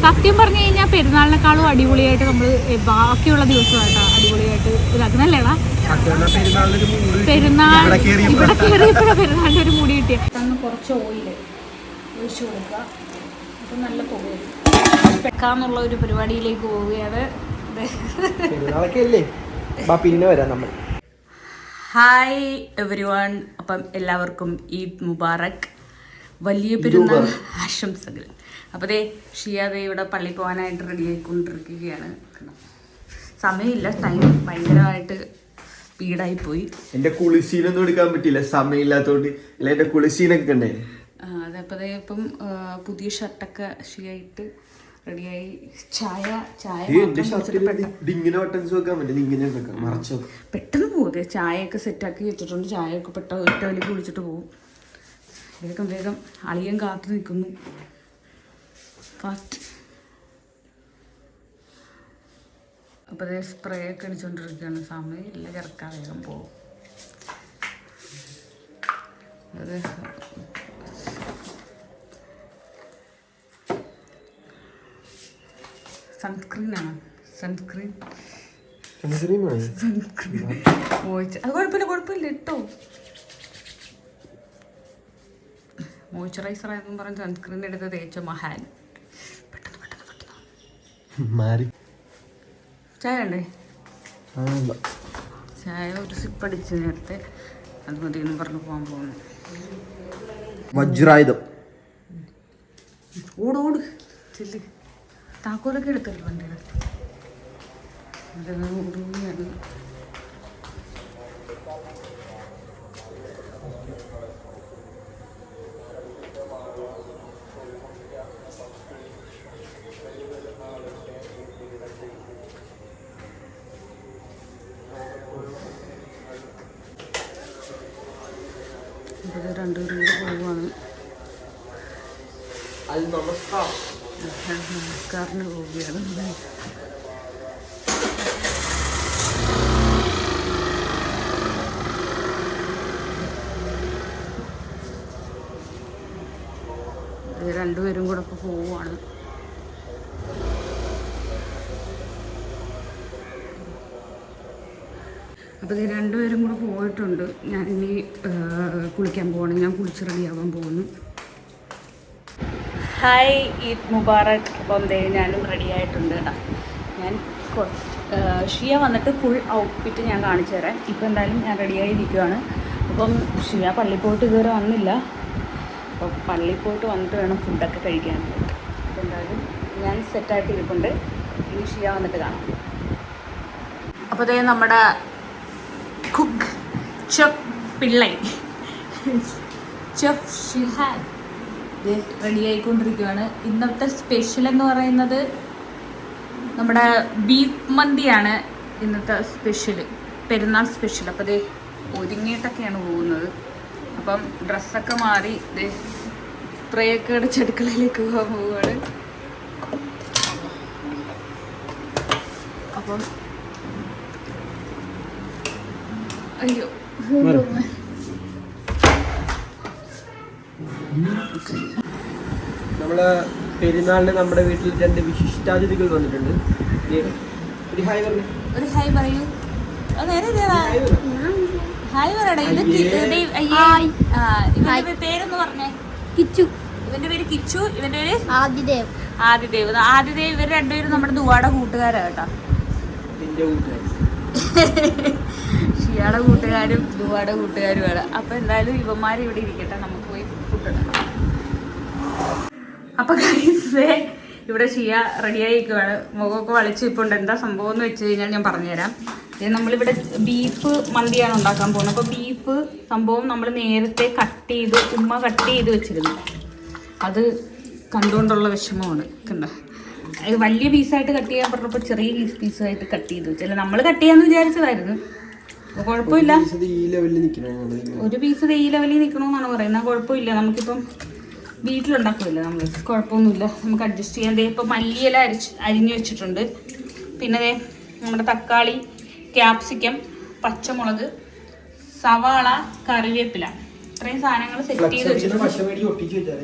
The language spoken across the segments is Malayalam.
സത്യം പറഞ്ഞു കഴിഞ്ഞാൽ പെരുന്നാളിനെക്കാളും അടിപൊളിയായിട്ട് നമ്മൾ ബാക്കിയുള്ള ദിവസമായിട്ടാ അടിപൊളിയായിട്ട് ഇതാക്കുന്നല്ലേടാ. പെരുന്നാൾ ഇവിടെ കയറിയപ്പോഴാണ് പെരുന്നാളിൻ്റെ ഒരു മുടി കിട്ടിയ. കുറച്ച് ഓയിൽ ഒഴിച്ചു കൊടുക്കുക. അപ്പം നല്ല പുകയും വെക്കാന്നുള്ള ഒരു പരിപാടിയിലേക്ക് പോവുകയാണ്. പിന്നെ വരാം നമ്മൾ. Hi everyone. അപ്പം എല്ലാവർക്കും ഈദ് മുബാറക്, വലിയ പെരുന്നാൾ ആശംസകൾ. അപ്പോൾ ദേ ഷിയാദേ ഇവിടെ പള്ളി പോകാനായിട്ട് റെഡി ആയിക്കൊണ്ടിരിക്കുകയാണ്. സമയമില്ല, ടൈം ഭയങ്കരമായിട്ട് സ്പീഡായിപ്പോയി. എൻ്റെ കുളിസീനൊന്നും എടുക്കാൻ പറ്റില്ല, സമയമില്ലാത്തതുകൊണ്ട്. അല്ല എൻ്റെ കുളിസീനൊക്കെ ഉണ്ടേ. അതപ്പോൾ ദേ ഇപ്പം പുതിയ ഷർട്ടൊക്കെ ഷിയായിട്ട് റെഡിയായി. പെട്ടെന്ന് പോകും. ചായയൊക്കെ സെറ്റാക്കി വെച്ചിട്ടുണ്ട്. ചായയൊക്കെ പെട്ടെന്ന് ഒറ്റ വലി കുളിച്ചിട്ട് പോകും. വേഗം വേഗം അളിയൻ കാത്തു നിൽക്കുന്നു. ഫാസ്റ്റ്. അപ്പോൾ അതേ സ്പ്രേ ഒക്കെ അടിച്ചുകൊണ്ടിരിക്കുകയാണ്. സമയമില്ല, കിടക്കാൻ വേഗം പോകും. അത് സൺസ്ക്രീനാണ്. സൺസ്ക്രീൻ അത് കുഴപ്പമില്ല ഇട്ടോ. മോയ്സ്ചറൈസർ ആയെന്നും പറഞ്ഞ് സൺസ്ക്രീൻ എടുത്ത് തേച്ച മഹാൻ. പെട്ടെന്ന് പെട്ടെന്ന് പെട്ടെന്ന് ചായ ഉണ്ടേ? ചായ ഒരു സിപ്പ് അടിച്ച് നേരത്തെ. അത് മതി എന്ന് പറഞ്ഞ് പോകാൻ പോകുന്നു. വജ്രായുധം. ഓടോട് ചെല്ലി. താക്കോലൊക്കെ എടുത്തല്ലോ വണ്ടിയുടെ. ഓടുകയാണ്. ഇവിടെ രണ്ടുപേരും കൂടെ പോവുകയാണ്. നമസ്കാരത്തിന് പോവുകയാണ്. രണ്ടുപേരും കൂടെ ഇപ്പോൾ പോവുകയാണ്. അപ്പോൾ ഇത് രണ്ടുപേരും കൂടെ പോയിട്ടുണ്ട്. ഞാനിനി കുളിക്കാൻ പോകണം. ഞാൻ കുളിച്ച് റെഡിയാവാൻ പോകുന്നു. ഹായ് ഈദ് മുബാറക്. അപ്പം ദേ ഞാനും റെഡി ആയിട്ടുണ്ട് കേട്ടോ. ഞാൻ ഷിയ വന്നിട്ട് ഫുൾ ഔട്ട്ഫിറ്റ് ഞാൻ കാണിച്ചു തരാം. ഇപ്പം എന്തായാലും ഞാൻ റെഡിയായി നിൽക്കുകയാണ്. അപ്പം ഷിയ പള്ളിയിൽ പോയിട്ട് ഇതുവരെ വന്നില്ല. അപ്പോൾ പള്ളിയിൽ പോയിട്ട് വന്നിട്ട് വേണം ഫുഡൊക്കെ കഴിക്കാനായിട്ട്. അപ്പോൾ എന്തായാലും ഞാൻ സെറ്റായിട്ട് ഇരിപ്പുണ്ട്. ഇനി ഷിയ വന്നിട്ട് കാണാം. അപ്പോൾ അതേ നമ്മുടെ cook chef Pillai chef Shihan ready ആയിക്കൊണ്ടിരിക്കുകയാണ്. ഇന്നത്തെ സ്പെഷ്യൽ എന്ന് പറയുന്നത് നമ്മുടെ ബീഫ് മന്തിയാണ് ഇന്നത്തെ സ്പെഷ്യൽ, പെരുന്നാൾ സ്പെഷ്യൽ. അപ്പോൾ ദേ ഒരുങ്ങിയിട്ടൊക്കെയാണ് പോകുന്നത്. അപ്പം ഡ്രസ്സൊക്കെ മാറി ദേ സ്പ്രേയൊക്കെ അടിച്ച് അടുക്കളയിലേക്ക് പോകാൻ പോവുകയാണ്. അപ്പം അയ്യോ നമ്മള് പെരുന്നാളിന് നമ്മുടെ വീട്ടിൽ 2 വിശിഷ്ടാതിഥികൾ വന്നിട്ടുണ്ട്. ഒരു ഹായ് പറഞ്ഞു. ഒരു ഹായ് പറയൂ. ഹായ് പറയടാ. ഇവന്റെ പേരൊന്ന് പറഞ്ഞേ. കിച്ചു. ഇവന്റെ പേര് കിച്ചു. ഇവന്റെ പേര് ആദിദേവ്. ആദിദേവ്. ഇവർ രണ്ടുപേരും നമ്മുടെ ദുവാടെ കൂട്ടുകാരാ കേട്ടോ. ഷിയാടെ കൂട്ടുകാരും ദുവാടെ കൂട്ടുകാരുമാണ്. അപ്പൊ എന്തായാലും ഇവന്മാർ ഇവിടെ ഇരിക്കട്ടെ, നമുക്ക് പോയി ഫുഡ് ഇടണം. അപ്പൊ ഇവിടെ ഷിയ റെഡിയായിരിക്കുവാണ്. മുഖമൊക്കെ വളിച്ചിപ്പുണ്ട്. എന്താ സംഭവം എന്ന് വെച്ച് കഴിഞ്ഞാൽ ഞാൻ പറഞ്ഞുതരാം. നമ്മളിവിടെ ബീഫ് മന്തിയാണ് ഉണ്ടാക്കാൻ പോകുന്നത്. അപ്പോൾ ബീഫ് സംഭവം നമ്മൾ നേരത്തെ ഉമ്മ കട്ട് ചെയ്ത് വെച്ചിരുന്നു. അത് കണ്ടുകൊണ്ടുള്ള വിഷമമാണ്. കണ്ട, വലിയ പീസായിട്ട് കട്ട് ചെയ്യാൻ പറഞ്ഞപ്പോൾ ചെറിയ പീസായിട്ട് കട്ട് ചെയ്ത് വെച്ചു. അല്ല, നമ്മൾ കട്ട് ചെയ്യാന്ന് വിചാരിച്ചതായിരുന്നു. അപ്പോൾ കുഴപ്പമില്ല. ഒരു പീസ് ഈ ലെവലിൽ നിൽക്കണമെന്നാണ് പറയുന്നത്. കുഴപ്പമില്ല, നമുക്കിപ്പം വീട്ടിലുണ്ടാക്കില്ല നമ്മൾ. കുഴപ്പമൊന്നുമില്ല, നമുക്ക് അഡ്ജസ്റ്റ് ചെയ്യാൻ. ഇപ്പം മല്ലിയില അരിഞ്ഞ് വെച്ചിട്ടുണ്ട്. പിന്നെ നമ്മുടെ തക്കാളി, ക്യാപ്സിക്കം, പച്ചമുളക്, സവാള, കറിവേപ്പില, ഇത്രയും സാധനങ്ങൾ സെറ്റ് ചെയ്ത് വെച്ചിട്ടുണ്ട്.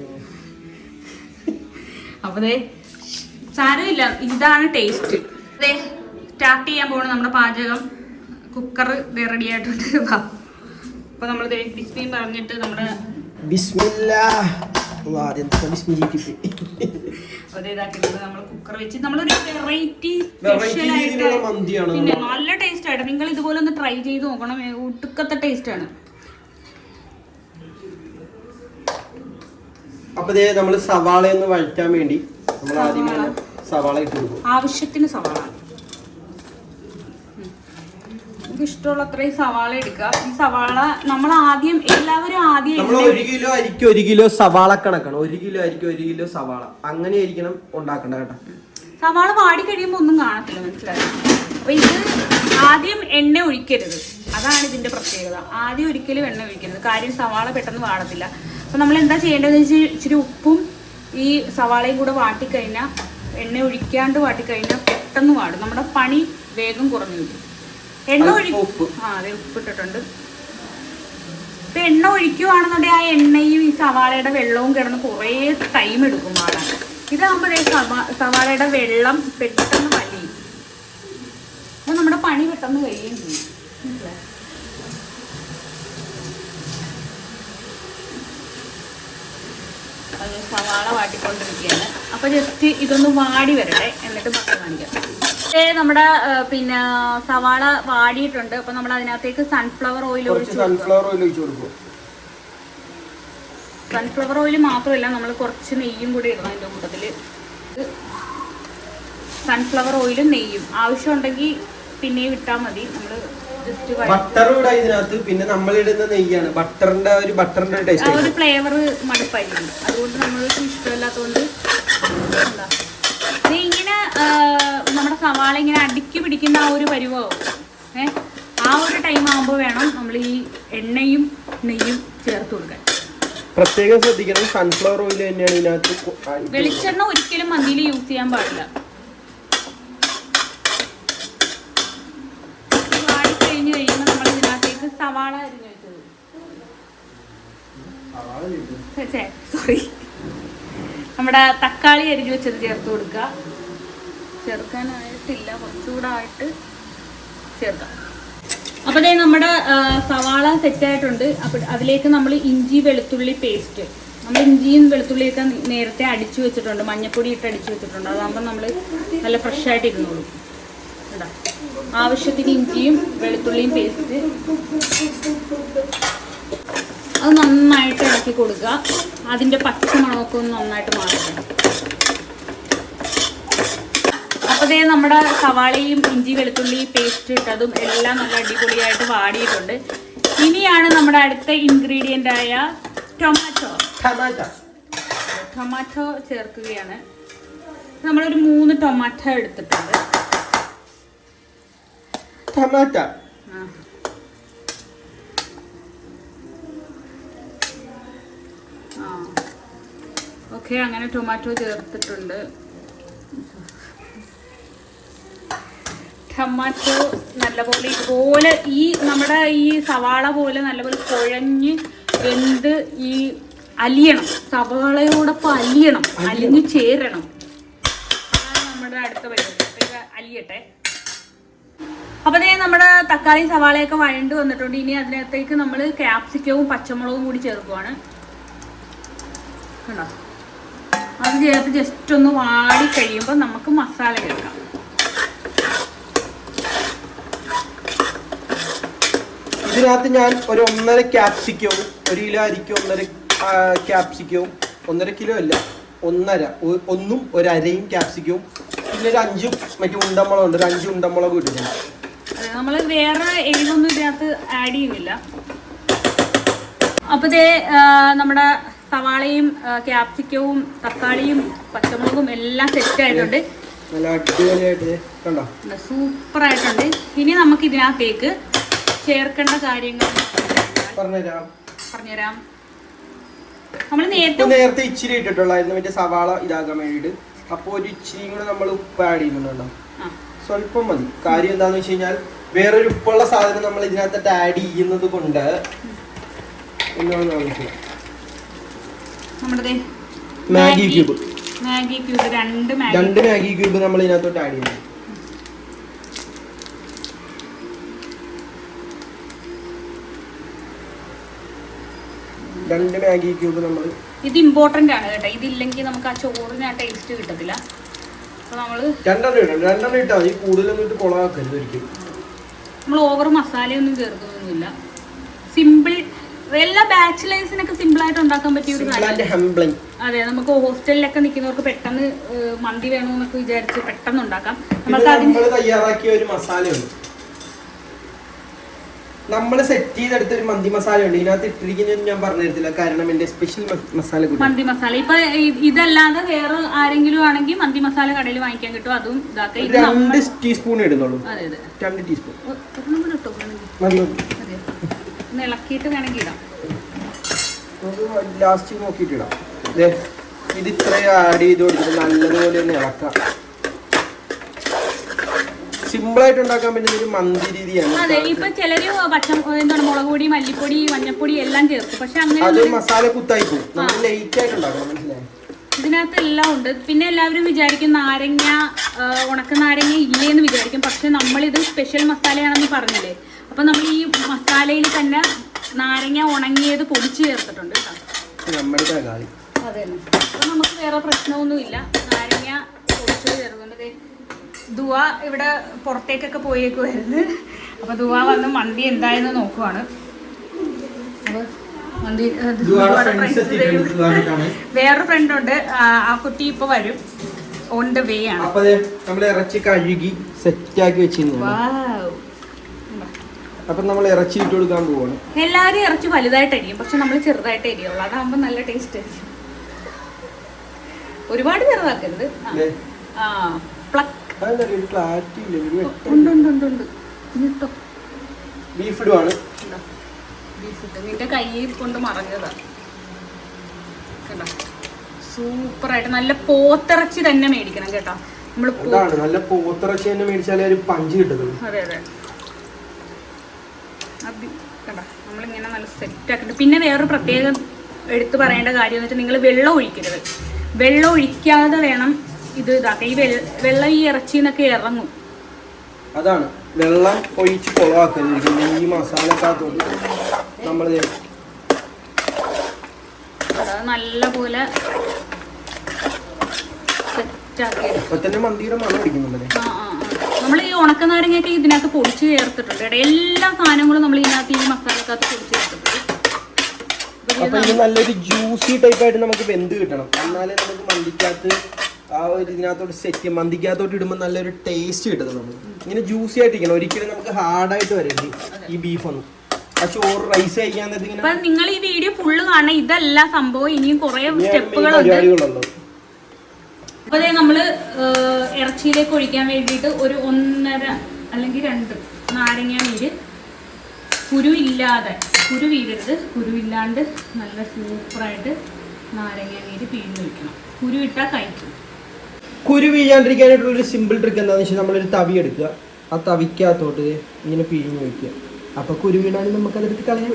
അപ്പോൾ സാരമില്ല, ഇതാണ് ടേസ്റ്റ്. അതെ, സ്റ്റാർട്ട് ചെയ്യാൻ പോകണം നമ്മുടെ പാചകം. കുക്കർ റെഡി ആയിട്ടുണ്ട്. അപ്പൊ നമ്മൾ ബിസ്മിയും പറഞ്ഞിട്ട് നമ്മുടെ ഇതാക്കിയിട്ടുണ്ട്. നമ്മൾ കുക്കർ വെച്ച് നമ്മളൊരു വെറൈറ്റി സ്പെഷ്യലായിട്ട് പിന്നെ നല്ല ടേസ്റ്റ് ആയിട്ട് നിങ്ങൾ ഇതുപോലെ ഒന്ന് ട്രൈ ചെയ്ത് നോക്കണം. ഒട്ടുക്കത്തെ ടേസ്റ്റ് ആണ്. അപ്പൊ നമ്മൾ സവാള ഒന്ന് വഴറ്റാൻ വേണ്ടി നമ്മൾ ആദ്യം സവാള ഇട്ട് കൊടുക്കും. ആവശ്യത്തിന് സവാള, നമുക്ക് ഇഷ്ടമുള്ള അത്രയും സവാള എടുക്കുക. ഈ സവാള നമ്മൾ ആദ്യം എല്ലാവരും നമ്മൾ 1 കിലോ അരിക്ക് 1 കിലോ സവാള കണക്കാണ്. 1 കിലോ അരിക്ക് 1 കിലോ സവാള, അങ്ങനെ ആയിരിക്കണം ഉണ്ടാക്കണ്ട കേട്ടോ. സവാള വാടി കഴിയുമ്പോൾ ഒന്നും കാണത്തില്ല, മനസ്സിലായി? അപ്പൊ ഇത് ആദ്യം എണ്ണ ഒഴിക്കരുത്, അതാണ് ഇതിന്റെ പ്രത്യേകത. ആദ്യം ഒരിക്കലും എണ്ണ ഒഴിക്കരുത്, കാര്യം സവാള പെട്ടെന്ന് വാടത്തില്ല. അപ്പൊ നമ്മൾ എന്താ ചെയ്യേണ്ടതെന്ന് വെച്ചാൽ ഇച്ചിരി ഉപ്പും ഈ സവാളയും കൂടെ വാട്ടിക്കഴിഞ്ഞാൽ, എണ്ണ ഒഴിക്കാണ്ട് വാട്ടിക്കഴിഞ്ഞാൽ പെട്ടെന്ന് വാടും. നമ്മുടെ പണി വേഗം കുറഞ്ഞു കിട്ടും. എണ്ണ അതെ, ഉപ്പിട്ടിട്ടുണ്ട്. ഇപ്പൊ എണ്ണ ഒഴിക്കുവാണെന്നുണ്ടെങ്കിൽ ആ എണ്ണയും ഈ സവാളയുടെ വെള്ളവും കിടന്ന് കുറേ ടൈം എടുക്കും വാടാൻ. ഇതാകുമ്പോഴേ സവാളയുടെ വെള്ളം പെട്ടെന്ന് വലിയും. അപ്പൊ നമ്മുടെ പണി പെട്ടെന്ന് കഴിയുകയും ചെയ്യും. സവാള വാട്ടിക്കൊണ്ടിരിക്കുകയാണ്. അപ്പൊ ജസ്റ്റ് ഇതൊന്ന് വാടി വരട്ടെ, എന്നിട്ട് ബാക്കി കാണിക്കാം. നമ്മുടെ പിന്നെ സവാള വാടിയിട്ടുണ്ട്. അപ്പൊ നമ്മൾ അതിനകത്തേക്ക് സൺഫ്ലവർ ഓയിൽ ഒഴിച്ചു കൊടുക്കും. സൺഫ്ലവർ ഓയിൽ മാത്രമല്ല, നമ്മൾ കുറച്ച് നെയ്യും കൂടി ഇടണം അതിന്റെ കൂട്ടത്തില്. സൺഫ്ലവർ ഓയിലും നെയ്യും ആവശ്യമുണ്ടെങ്കിൽ പിന്നെയും ഇട്ടാൽ മതി. നമ്മൾ ജസ്റ്റ് പിന്നെ നമ്മൾ ഇടുന്ന നെയ്യാണ്. ബട്ടറിന്റെ ഒരു ഫ്ലേവർ മടുപ്പായിരിക്കും. അതുകൊണ്ട് നമ്മൾക്ക് ഇഷ്ടമല്ലാത്തതുകൊണ്ട് ഇങ്ങനെ നമ്മുടെ സവാള ഇങ്ങനെ അടുക്കി പിടിക്കുന്ന ആ ഒരു പരുവാവും. ആ ഒരു ടൈം ആകുമ്പോൾ വേണം നമ്മൾ ഈ എണ്ണയും നെയ്യും ചേർത്ത് കൊടുക്കാൻ. പ്രത്യേകം ശ്രദ്ധിക്കണം, സൺഫ്ലവർ ഓയിൽ തന്നെയാണ് ഇതിനകത്ത്. വെളിച്ചെണ്ണ ഒരിക്കലും മന്തിയിൽ യൂസ് ചെയ്യാൻ പാടില്ല. വാടി കഴിഞ്ഞ് കഴിയുമ്പോൾ നമ്മൾ ഇതിനകത്തേക്ക് സവാള അരിഞ്ഞു വെച്ചത്, സോറി, നമ്മുടെ തക്കാളി അരിഞ്ഞു വെച്ചത് ചേർത്ത് കൊടുക്കുക. ചേർക്കാനായിട്ടില്ല, കുറച്ചുകൂടെ ആയിട്ട് ചേർക്കാം. അപ്പോൾ ദേ നമ്മുടെ സവാള സെറ്റായിട്ടുണ്ട്. അപ്പോൾ അതിലേക്ക് നമ്മൾ ഇഞ്ചി വെളുത്തുള്ളി പേസ്റ്റ്, നമ്മൾ ഇഞ്ചിയും വെളുത്തുള്ളിയൊക്കെ നേരത്തെ അടിച്ചു വെച്ചിട്ടുണ്ട്, മഞ്ഞപ്പൊടി ഇട്ട് അടിച്ചു വെച്ചിട്ടുണ്ട്. അതാകുമ്പോൾ നമ്മൾ നല്ല ഫ്രഷ് ആയിട്ട് ഇരുന്നോളും. കേട്ടോ, ആവശ്യത്തിന് ഇഞ്ചിയും വെളുത്തുള്ളിയും പേസ്റ്റ് അത് നന്നായിട്ട് ഇളക്കി കൊടുക്കുക. അതിൻ്റെ പച്ചമണമൊക്കെ ഒന്ന് നന്നായിട്ട് മാറട്ടെ. അപ്പോൾ ദേ നമ്മുടെ സവാളയും ഇഞ്ചി വെളുത്തുള്ളി പേസ്റ്റ് ഇട്ടതും എല്ലാം നല്ല അടിപൊളിയായിട്ട് വാടിയിട്ടുണ്ട്. ഇനിയാണ് നമ്മുടെ അടുത്ത ഇൻഗ്രീഡിയൻ്റ് ആയ ടൊമാറ്റോ ചേർക്കുകയാണ്. നമ്മളൊരു 3 ടൊമാറ്റോ എടുത്തിട്ടുണ്ട്. ഓക്കെ, അങ്ങനെ ടൊമാറ്റോ ചേർത്തിട്ടുണ്ട്. ടൊമാറ്റോ നല്ലപോലെ ഇതുപോലെ ഈ നമ്മുടെ ഈ സവാള പോലെ നല്ലപോലെ കുഴഞ്ഞ് വെന്ത് ഈ അലിയണം, സവാളയോടൊപ്പം അലിയണം, അലിഞ്ഞ് ചേരണം. അതാണ് നമ്മുടെ അടുത്ത പരിപാടി. അലിയട്ടെ. അപ്പോൾ ദേ നമ്മുടെ തക്കാളി സവാളയൊക്കെ വഴണ്ട് വന്നിട്ടുണ്ട്. ഇനി അതിനകത്തേക്ക് നമ്മൾ ക്യാപ്സിക്കവും പച്ചമുളകും കൂടി ചേർക്കുവാണ്. കണ്ടോ, അത് ചേർത്ത് ജസ്റ്റ് ഒന്ന് വാടി കഴിയുമ്പോൾ നമുക്ക് മസാല ചേർക്കാം. ഇതിനകത്ത് ഞാൻ ഒരു 1.5 ക്യാപ്സിക്കവും 1 കിലോ അരിക്കും 1.5 ക്യാപ്സിക്കവും 1.5 കിലോ അല്ല 1.5 ഒരു അരയും ക്യാപ്സിക്കവും പിന്നെ ഒരു 5 മറ്റേ ഉണ്ടമുളക് ഉണ്ട്, ഒരു 5 ഉണ്ടമുളക് ഇട്ടിട്ടുണ്ട്. നമ്മൾ വേറെ എരിവൊന്നും ഇതിനകത്ത് ആഡ് ചെയ്യുന്നില്ല. അപ്പോൾ ദേ നമ്മുടെ സവാളയും ക്യാപ്സിക്കവും തക്കാളിയും പച്ചമുളകും എല്ലാം സെറ്റ് ആയിട്ടുണ്ട്. നല്ല അടിപൊളിയായിട്ട് കണ്ടോ, സൂപ്പർ ആയിട്ടുണ്ട്. ഇനി നമുക്ക് ഇതിനകത്തേക്ക് ചേർക്കേണ്ട കാര്യങ്ങൾ പറഞ്ഞുതരാം. നമ്മൾ നേരത്തെ ഇച്ചിരി ഇട്ടിട്ടുള്ളായിരുന്നു മറ്റേ സവാള ഇതാക്കാൻ വേണ്ടിയിട്ട്. അപ്പോൾ ഒരു ഇച്ചിരി കൂടെ നമ്മൾ ഉപ്പ് ആഡ് ചെയ്യുന്നുണ്ടോ, സ്വല്പം മതി. കാര്യം എന്താണെന്ന് വെച്ച് കഴിഞ്ഞാൽ വേറൊരു ഉപ്പുള്ള സാധനം നമ്മൾ ഇതിനകത്ത് ആഡ് ചെയ്യുന്നത് കൊണ്ട് Maggi cube Maggi cube 2 Maggi cube നമ്മൾ ഇതിനകത്തോട്ട് ആഡ് ചെയ്യണം. രണ്ട് മാഗി ക്യൂബ് നമ്മൾ ഇത് ഇമ്പോർട്ടന്റ് ആണ് കേട്ടോ. ഇതില്ലെങ്കിൽ നമുക്ക് ആ ചോറിന് ആ ടേസ്റ്റ് കിട്ടത്തില്ല. അപ്പൊ നമ്മള് രണ്ടെണ്ണം ഇട്ടാ മതി, കൂടുതലൊന്നും ഇട്ട് കൊളാക്കരുത് ഒരിക്കലും. നമ്മൾ ഓവർ മസാലയൊന്നും ചേർക്കുന്നൊന്നുമില്ല. സിമ്പിൾ, എല്ലാ ബാച്ചിലേഴ്സിനൊക്കെ സിമ്പിൾ ആയിട്ട് ഉണ്ടാക്കാൻ പറ്റിയ ഒരു കാര്യം. അതെ, നമുക്ക് ഹോസ്റ്റലിലൊക്കെ നിൽക്കുന്നവർക്ക് പെട്ടെന്ന് മന്തി വേണമെന്നൊക്കെ വിചാരിച്ച് പെട്ടെന്ന് ഉണ്ടാക്കാം. നമ്മൾ തയ്യാറാക്കിയ ഒരു മസാലയുണ്ട്, നമ്മൾ സെറ്റ് ചെയ്തെടുത്ത ഒരു മന്തി മസാല ഉണ്ട്. ഇതിനകത്ത് ഇട്ടിരിക്കുന്നത് ഞാൻ പറഞ്ഞു തരത്തില്ല, കാരണം എന്റെ സ്പെഷ്യൽ മസാല മന്തി മസാല. ഇപ്പൊ ഇതല്ലാതെ വേറെ ആരെങ്കിലും ആണെങ്കിൽ മന്തി മസാല കടയിൽ വാങ്ങിക്കാൻ കിട്ടും. അതും ഇതാക്കാം. 2 ടീസ്പൂൺ ഇടുന്നുള്ളൂ. അതെ അതെ, 2 ടീസ്പൂൺ ഇളക്കിയിട്ട് വേണമെങ്കിൽ ഇടാം. ലാസ്റ്റ് നോക്കിയിട്ട് ഇടാം. ഇത് ഇത്രയും ആഡ് ചെയ്ത് കൊടുത്തിട്ട് നല്ലതുപോലെ ഒന്ന് ഇളക്കാം. സിമ്പിൾ ആയിട്ട് ഉണ്ടാക്കാൻ പറ്റുന്ന ഒരു മന്തി രീതിയാണ്. അതെ, ഇപ്പൊ ചിലര് എന്താണ് മുളക് പൊടി, മല്ലിപ്പൊടി, മഞ്ഞപ്പൊടി എല്ലാം ചേർക്കും. പക്ഷെ അങ്ങനെ അത് മസാല കുത്തായി പോകും. നമ്മൾ ലേറ്റ് ആയിട്ട് ഉണ്ടാക്കണം, മനസ്സിലായി? ഇതിനകത്ത് എല്ലാം ഉണ്ട്. പിന്നെ എല്ലാവരും വിചാരിക്കും നാരങ്ങ, ഉണക്ക നാരങ്ങ ഇല്ലേന്ന് വിചാരിക്കും. പക്ഷെ നമ്മളിത് സ്പെഷ്യൽ മസാലയാണെന്ന് പറഞ്ഞില്ലേ, അപ്പൊ നമ്മൾ ഈ മസാലയിൽ തന്നെ നാരങ്ങ ഉണങ്ങിയത് പൊടിച്ച് ചേർത്തിട്ടുണ്ട് കേട്ടോ. അതെ, അപ്പൊ നമുക്ക് വേറെ പ്രശ്നമൊന്നുമില്ല. നാരങ്ങ പൊടിച്ചത് ചേർക്കുന്നുണ്ട്. ദുവ ഇവിടെ പുറത്തേക്കൊക്കെ പോയേക്കുമായിരുന്നു. അപ്പൊ ദുവ വന്ന് മന്തി എന്തായെന്ന് നോക്കുവാണ്. മന്തി വേറൊരു ഫ്രണ്ട് ഉണ്ട്, ആ കുട്ടി ഇപ്പൊ വരും. ഓൺ ദ വേ ആണ്. നമ്മൾ ഇറച്ചി കഴുകി സെറ്റ് ആക്കി വെച്ചിരുന്നു. അപ്പൊ നമ്മൾ ഇറച്ചി ഇട്ട് കൊടുക്കാൻ പോവാണ്. എല്ലാവരും ഇറച്ചി വലുതായിട്ട് അരിയും, പക്ഷെ നമ്മൾ ചെറുതായിട്ട് അരിയുള്ളൂ. അതാകുമ്പോ നല്ല ടേസ്റ്റ് ആയിരിക്കും. ഒരുപാട് ചെറുതാക്കരുത്. ബീഫ് ഇടുവാണ്. നിന്റെ കൈ കൊണ്ട് മറഞ്ഞതാ. സൂപ്പറായിട്ട് നല്ല പോത്തിറച്ചി തന്നെ മേടിക്കണം കേട്ടോ. നമ്മള് നല്ല പോത്തിറച്ചി തന്നെ മേടിച്ചാലേ ഒരു പഞ്ച് കിട്ടുള്ളൂ. അതെ അതെ, കണ്ടോ നമ്മളിങ്ങനെ നല്ല സെറ്റ് ആക്കിയിട്ട്. പിന്നെ വേറൊരു പ്രത്യേകം എടുത്തു പറയേണ്ട കാര്യം എന്ന് വെച്ചാൽ നിങ്ങൾ വെള്ളം ഒഴിക്കരുത്. വെള്ളം ഒഴിക്കാതെ വേണം ഇത് ഇതാക്കാം. ഈ വെള്ളം ഈ ഇറച്ചിന്നൊക്കെ ഇറങ്ങും. അതാണ്, വെള്ളം ഒഴിച്ച് കൊളവാക്കരുത്. ഈ മസാലക്കകത്തോട്ട് നമ്മൾ നല്ല പോലെ സെറ്റാക്കി മന്തിയുടെ മണം അടിക്കുന്നുണ്ടല്ലേ. നമ്മൾ ഈ ഉണക്കനാരങ്ങയൊക്കെ ഇതിനകത്ത് പൊടിച്ച് ചേർത്തിട്ടുണ്ട്. എല്ലാ സാധനങ്ങളും നമ്മൾ ഇതിനകത്ത് ഈ മസാലക്കകത്ത് പൊടിച്ച് ചേർത്തിട്ടുണ്ട്. അപ്പൊ ഇത് നല്ലൊരു ജ്യൂസി ടൈപ്പ് ആയിട്ട് നമുക്ക് വെന്ത് കിട്ടണം. എന്നാലേ നമുക്ക് മന്തിക്കകത്ത് ആ ഒരു ഇതിനകത്തോട്ട് സെറ്റ് മന്തിക്കകത്തോട്ട് ഇടുമ്പോൾ നല്ലൊരു ടേസ്റ്റ് കിട്ടുന്നത്. നമുക്ക് ഇങ്ങനെ ജ്യൂസി ആയിട്ടിരിക്കണം. ഒരിക്കലും നമുക്ക് ഹാർഡായിട്ട് വരരുത് ഈ ബീഫൊന്നും. ആ ചോറ് റൈസ് കഴിക്കാൻ നേരത്തെ നിങ്ങൾ ഈ വീഡിയോ ഫുള്ള് കാണണം. ഇതല്ല സംഭവം, ഇനിയും കുറെ സ്റ്റെപ്പുകളുണ്ട്. അപ്പൊ നമ്മള് ഇറച്ചിയിലേക്ക് ഒഴിക്കാൻ വേണ്ടിയിട്ട് ഒരു 1.5 അല്ലെങ്കിൽ 2 നാരങ്ങ നീര്, കുരുവില്ലാതെ, കുരുവീരരുത്, കുരുവില്ലാണ്ട് നല്ല സൂപ്പറായിട്ട് നാരങ്ങ നീര് പിഴിഞ്ഞൊഴിക്കണം. കുരു ഇട്ടാൽ കഴിക്കും. കുരു വീഴാണ്ടിരിക്കാനായിട്ടുള്ളൊരു സിമ്പിൾ ട്രിക്ക് എന്താണെന്ന് വെച്ചാൽ നമ്മളൊരു തവി എടുക്കുക, ആ തവിക്കകത്തോട്ട് ഇങ്ങനെ പിഴിഞ്ഞ് വയ്ക്കുക. അപ്പോൾ കുരു വീണാലും നമുക്കതെടുത്ത് കളയാം.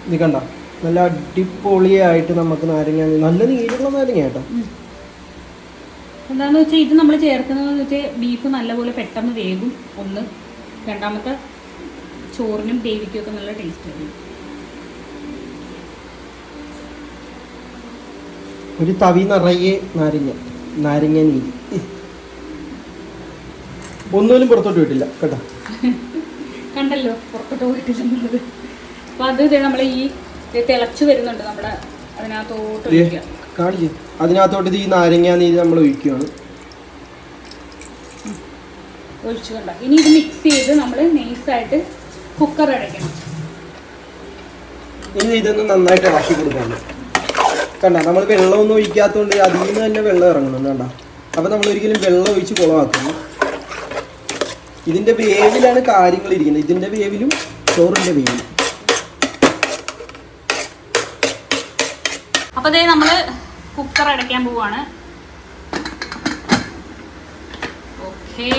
ഇത് കണ്ട നല്ല അടിപൊളിയായിട്ട് നമുക്ക് നാരങ്ങ, നല്ല നീരുള്ള നാരങ്ങ കേട്ടോ. എന്താണെന്ന് വെച്ചാൽ ഇത് നമ്മൾ ചേർക്കുന്നതെന്ന് വെച്ചാൽ ബീഫ് നല്ലപോലെ പെട്ടെന്ന് വേകും. ഒന്ന്, രണ്ടാമത്തെ ചോറിനും ഗ്രേവിക്കും ഒക്കെ നല്ല ടേസ്റ്റ് ആയിരിക്കും. ഒരു തവി നിറയെ നാരങ്ങ നീര്, ഒന്നുപോലും പുറത്തോട്ട് വിട്ടില്ല കേട്ടോ. കണ്ടല്ലോ പുറത്തോട്ട് പോയിട്ടില്ലെന്നുള്ളത്. അപ്പോൾ അത് നമ്മൾ ഈ തിളച്ച് വരുന്നുണ്ട്, നമ്മുടെ അതിനകത്തോട്ട് ഒഴിക്കുക. കാണിച്ച് അതിനകത്തോട്ട് ഈ നാരങ്ങ നീര് നമ്മൾ ഒഴിക്കുകയാണ്. ഒഴിച്ചു കണ്ട. ഇനി ഇത് മിക്സ് ചെയ്ത് നമ്മൾ നൈസായിട്ട് കുക്കർ അടയ്ക്കണം. ഇനി ഇതൊന്ന് നന്നായിട്ട് ഇളക്കി കൊടുക്കണം. കണ്ട നമ്മൾ വെള്ളമൊന്നും ഒഴിക്കാത്തതുകൊണ്ട് അതിൽ നിന്ന് തന്നെ വെള്ളം ഇറങ്ങണം. കണ്ട, അപ്പം നമ്മൾ ഒരിക്കലും വെള്ളം ഒഴിച്ച് കുളമാക്കുന്നു. ഇതിൻ്റെ വേവിലാണ് കാര്യങ്ങൾ ഇരിക്കുന്നത്. ഇതിൻ്റെ വേവിലും ചോറിൻ്റെ വേവിലും. അപ്പോൾ അതേ നമ്മൾ കുക്കർ അടയ്ക്കാൻ പോവാണ്. ഓക്കെ,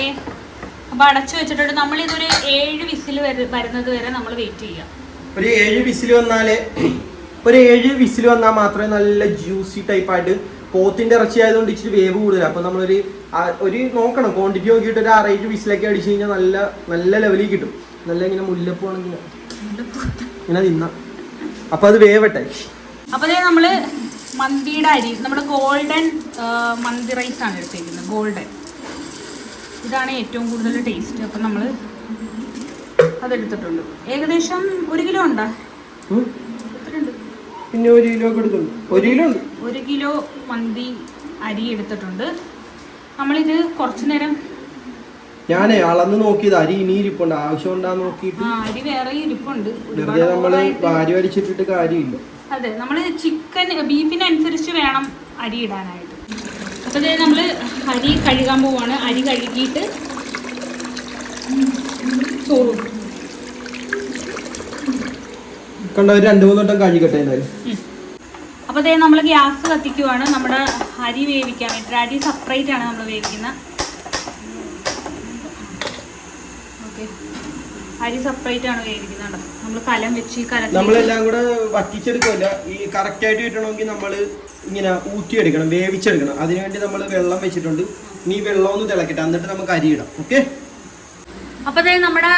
അപ്പൊ അടച്ചു വെച്ചിട്ടുണ്ട്. നമ്മളിതൊരു 7 വിസിൽ വരുന്നത് വരെ നമ്മൾ വെയിറ്റ് ചെയ്യാം. ഒരു 7 വിസിൽ വന്നാൽ മാത്രമേ നല്ല ജ്യൂസി ടൈപ്പായിട്ട്. പോത്തിന്റെ ഇറച്ചി ആയതുകൊണ്ട് ഇച്ചിരി വേവ് കൂടുതലാണ്. അപ്പൊ നമ്മളൊരു നോക്കണം, ക്വാണ്ടിറ്റി നോക്കിയിട്ട് ഒരു 6-7 വിസിലൊക്കെ അടിച്ചു കഴിഞ്ഞാൽ നല്ല ലെവലിൽ കിട്ടും. നല്ല ഇങ്ങനെ മുല്ലപ്പൂണെങ്കിൽ ഇങ്ങനെ തിന്നാം. അപ്പൊ അത് വേവട്ടെ. അപ്പൊ നമ്മള് മന്തിയുടെ അരി, നമ്മുടെ ഗോൾഡൻ മന്തി റൈസ് ആണ് എടുത്തിരിക്കുന്നത്. ഗോൾഡൻ, ഇതാണ് ഏറ്റവും കൂടുതൽ ടേസ്റ്റ്. അപ്പം നമ്മൾ അതെടുത്തിട്ടുണ്ട്. ഏകദേശം 1 കിലോ ഉണ്ടോ? പിന്നെ 1 കിലോ എടുത്തുണ്ട്. 1 കിലോ മന്തി അരി എടുത്തിട്ടുണ്ട്. നമ്മളിത് കുറച്ചു നേരം ഞാനേ അളന്ന് നോക്കിയത് അരി ഇനി ഇരിപ്പുണ്ട്, ആവശ്യം ഉണ്ടാന്ന് നോക്കിയിട്ട്. അരി വേറെ ഇരിപ്പുണ്ട്. വെറുതെ നമ്മള് വാരി വലിച്ചിട്ടിട്ട് കാര്യമില്ല. അതെ, നമ്മള് ബീഫിനനുസരിച്ച് വേണം അരി ഇടാനായിട്ട്. അപ്പൊ നമ്മള് അരി കഴുകാൻ പോവാണ്. അരി കഴുകിയിട്ട് ചോറും കണ്ട ഒരു 2-3 വട്ടം കഴുകട്ടെ എന്തായാലും. അപ്പൊ നമ്മൾ ഗ്യാസ് കത്തിക്കുവാണ് നമ്മുടെ അരി വേവിക്കാൻ വേണ്ടിയിട്ട്. അരി സെപ്പറേറ്റ് ആണ് നമ്മൾ വേവിക്കുന്നത്. അരി സെപ്പറേറ്റ് ആണ് വേവിക്കുന്നത്. നമ്മൾ കലം വെച്ച് നമ്മളെല്ലാം കൂടെ വറ്റിച്ചെടുക്കില്ല. ഈ കറക്റ്റ് ആയിട്ട് കിട്ടണമെങ്കിൽ നമ്മൾ ഇങ്ങനെ ഊറ്റിയെടുക്കണം, വേവിച്ചെടുക്കണം. അതിനുവേണ്ടി നമ്മൾ വെള്ളം വെച്ചിട്ടുണ്ട്. ഇനി വെള്ളം ഒന്ന് തിളക്കട്ടെ, എന്നിട്ട് നമുക്ക് അരി ഇടാം. ഓക്കെ, അപ്പൊ നമ്മുടെ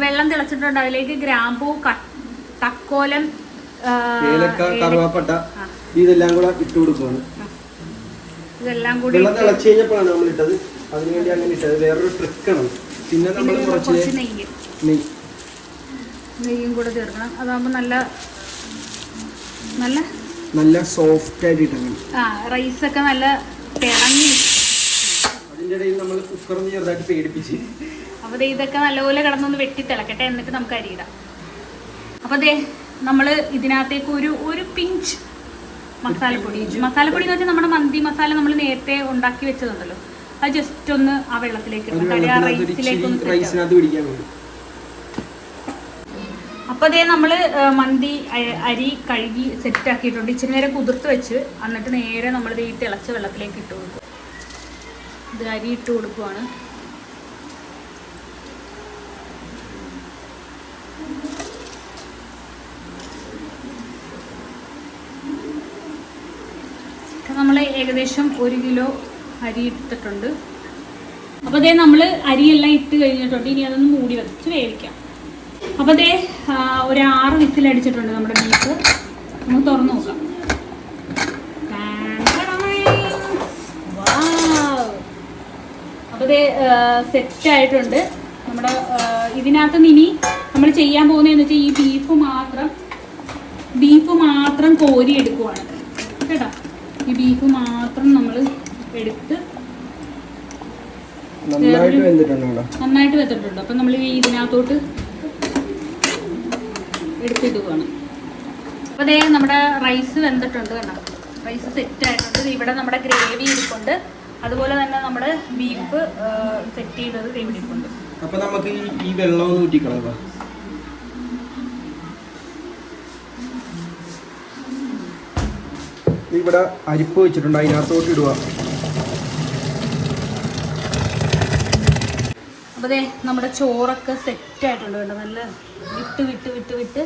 വെള്ളം തിളച്ചിട്ടുണ്ട്. അതിലേക്ക് ഗ്രാമ്പൂ, തക്കോലം, ഏലക്ക, കറുവാപ്പട്ട ഇതെല്ലാം കൂടെ ഇട്ട് കൊടുക്കുകയാണ്. ഇതെല്ലാം കൂടി വെള്ളം തിളച്ച് കഴിഞ്ഞപ്പോഴാണ് നമ്മൾ ഇട്ടത്. അതിനുവേണ്ടി അങ്ങനെ ഇട്ടത്. വേറൊരു ട്രിക്കാണ്. പിന്നെ നമ്മൾ കുറച്ച് നെയ്യും കൂടെ ചേർക്കണം. അതാകുമ്പോൾ നല്ല സോഫ്റ്റ് ആയിട്ട് ഇട്ടണം. റൈസൊക്കെ നല്ല തിളങ്ങി. അതിൻ്റെ ഇടയിൽ നമ്മൾ കുക്കറിന് ചെറുതായിട്ട് പേടിപ്പിച്ച്. അപ്പോൾ ഇതൊക്കെ നല്ലപോലെ കിടന്നൊന്ന് വെട്ടി തിളക്കട്ടെ, എന്നിട്ട് നമുക്ക് അരിയിടാം. അപ്പോൾ നമ്മൾ ഇതിനകത്തേക്ക് ഒരു പിഞ്ച് മസാലപ്പൊടി എന്ന് വെച്ചാൽ നമ്മുടെ മന്തി മസാല നമ്മൾ നേരത്തെ ഉണ്ടാക്കി വെച്ചതുണ്ടല്ലോ, അത് ജസ്റ്റ് ഒന്ന് ആ വെള്ളത്തിലേക്ക് അപ്പൊ നമ്മൾ മന്തി അരി കഴുകി സെറ്റ് ആക്കിയിട്ടുണ്ട്. ഇച്ചിരി നേരം കുതിർത്ത് വെച്ച് എന്നിട്ട് നേരെ നമ്മൾ ഈ തിളച്ച വെള്ളത്തിലേക്ക് ഇട്ട് കൊടുക്കും. ഇത് അരി ഇട്ട് കൊടുക്കുവാണ്. നമ്മൾ ഏകദേശം 1 കിലോ അരി ഇട്ടിട്ടുണ്ട്. അപ്പോൾ നമ്മൾ അരിയെല്ലാം ഇട്ട് കഴിഞ്ഞിട്ടുണ്ട്. ഇനി അതൊന്ന് മൂടി വെച്ച് വേവിക്കാം. അപ്പോൾ ഒരു 6 വിസിലടിച്ചിട്ടുണ്ട് നമ്മുടെ ബീഫ്. നമുക്ക് തുറന്ന് നോക്കാം. അപ്പോൾ സെറ്റ് ആയിട്ടുണ്ട് നമ്മുടെ. ഇതിനകത്ത് ഇനി നമ്മൾ ചെയ്യാൻ പോകുന്നതെന്ന് വെച്ചാൽ ഈ ബീഫ് മാത്രം കോരി എടുക്കുവാണ് കേട്ടോ. ഈ ബീഫ് മാത്രം നമ്മൾ എടുത്ത് നന്നായിട്ട് വെച്ചിട്ടുണ്ട്. അപ്പം നമ്മൾ ഇതിനകത്തോട്ട് എടുത്തിടുകയാണ്. അപ്പോൾ നമ്മുടെ റൈസ് വെന്തിട്ടുണ്ട് കേട്ടോ. റൈസ് സെറ്റ് ആയിട്ടുണ്ട്. ഇവിടെ നമ്മുടെ ഗ്രേവി ഇരിപ്പുണ്ട്. അതുപോലെ തന്നെ നമ്മുടെ ബീഫ് സെറ്റ് ചെയ്തത് ഇവിടെ ഇരിപ്പുണ്ട്. അപ്പോൾ നമുക്ക് ഈ വെള്ളം ഒന്ന് ഊറ്റിക്കളയാം. ഇവിടെ അരിപ്പ് വെച്ചിട്ടുണ്ട്, അതിനകത്തോട്ട് ഇടുക. അപ്പോൾ നമ്മുടെ ചോറൊക്കെ സെറ്റ് ആയിട്ടുണ്ട് കേട്ടോ. നല്ല വിട്ട്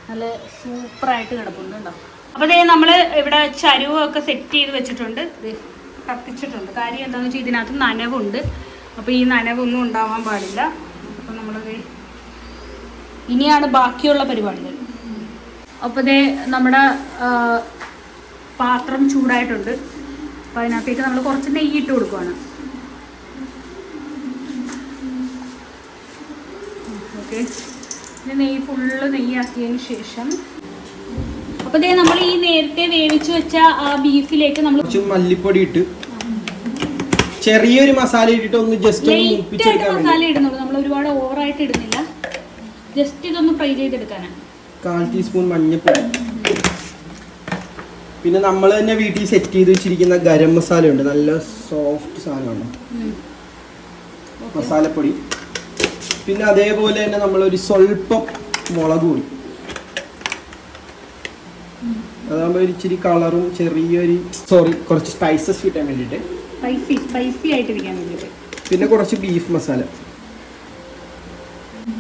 നല്ല സൂപ്പറായിട്ട് കിടപ്പുണ്ട് കേട്ടോ. അപ്പോൾ നമ്മൾ ഇവിടെ ചരുവൊക്കെ സെറ്റ് ചെയ്ത് വെച്ചിട്ടുണ്ട്. കത്തിച്ചിട്ടുണ്ട്. കാര്യം എന്താണെന്ന് വെച്ചാൽ ഇതിനകത്ത് നനവുണ്ട്. അപ്പോൾ ഈ നനവൊന്നും ഉണ്ടാവാൻ പാടില്ല. അപ്പോൾ നമ്മളത് ഇനിയാണ് ബാക്കിയുള്ള പരിപാടികൾ. അപ്പോൾ നമ്മുടെ പാത്രം ചൂടായിട്ടുണ്ട്. അപ്പോൾ അതിനകത്തേക്ക് നമ്മൾ കുറച്ച് നെയ്യ് ഇട്ട് കൊടുക്കുകയാണ്. ഓക്കെ, നെയ്യ് ഫുള്ള് നെയ്യാക്കിയതിന് ശേഷം അപ്പോൾ നമ്മൾ ഈ നേരത്തെ വേവിച്ച് വെച്ച ആ ബീഫിലേക്ക് നമ്മൾ കുറച്ച് മല്ലിപ്പൊടി ഇട്ട് ചെറിയൊരു മസാല ഇട്ടിട്ട് ഒന്ന് ജസ്റ്റ് മസാല ഇടുന്നുള്ളൂ. നമ്മൾ ഒരുപാട് ഓവറായിട്ട് ഇടുന്നില്ല. ജസ്റ്റ് ഇതൊന്ന് ഫ്രൈ ചെയ്തെടുക്കാനാണ്. 1/4 ടീസ്പൂൺ മഞ്ഞൾപ്പൊടി. പിന്നെ നമ്മൾ തന്നെ വീട്ടിൽ സെറ്റ് ചെയ്ത് വെച്ചിരിക്കുന്ന ഗരം മസാല ഉണ്ട്. നല്ല സോഫ്റ്റ് സാധനമാണ് മസാലപ്പൊടി. പിന്നെ അതേപോലെ തന്നെ നമ്മളൊരു സ്വല്പം മുളക് പൊടി. അതാകുമ്പോൾ ഇച്ചിരി കളറും ചെറിയൊരു കുറച്ച് സ്പൈസസ് കിട്ടാൻ വേണ്ടിയിട്ട്, സ്പൈസി ആയിട്ടിരിക്കാൻ വേണ്ടിയിട്ട്. പിന്നെ കുറച്ച് ബീഫ് മസാല.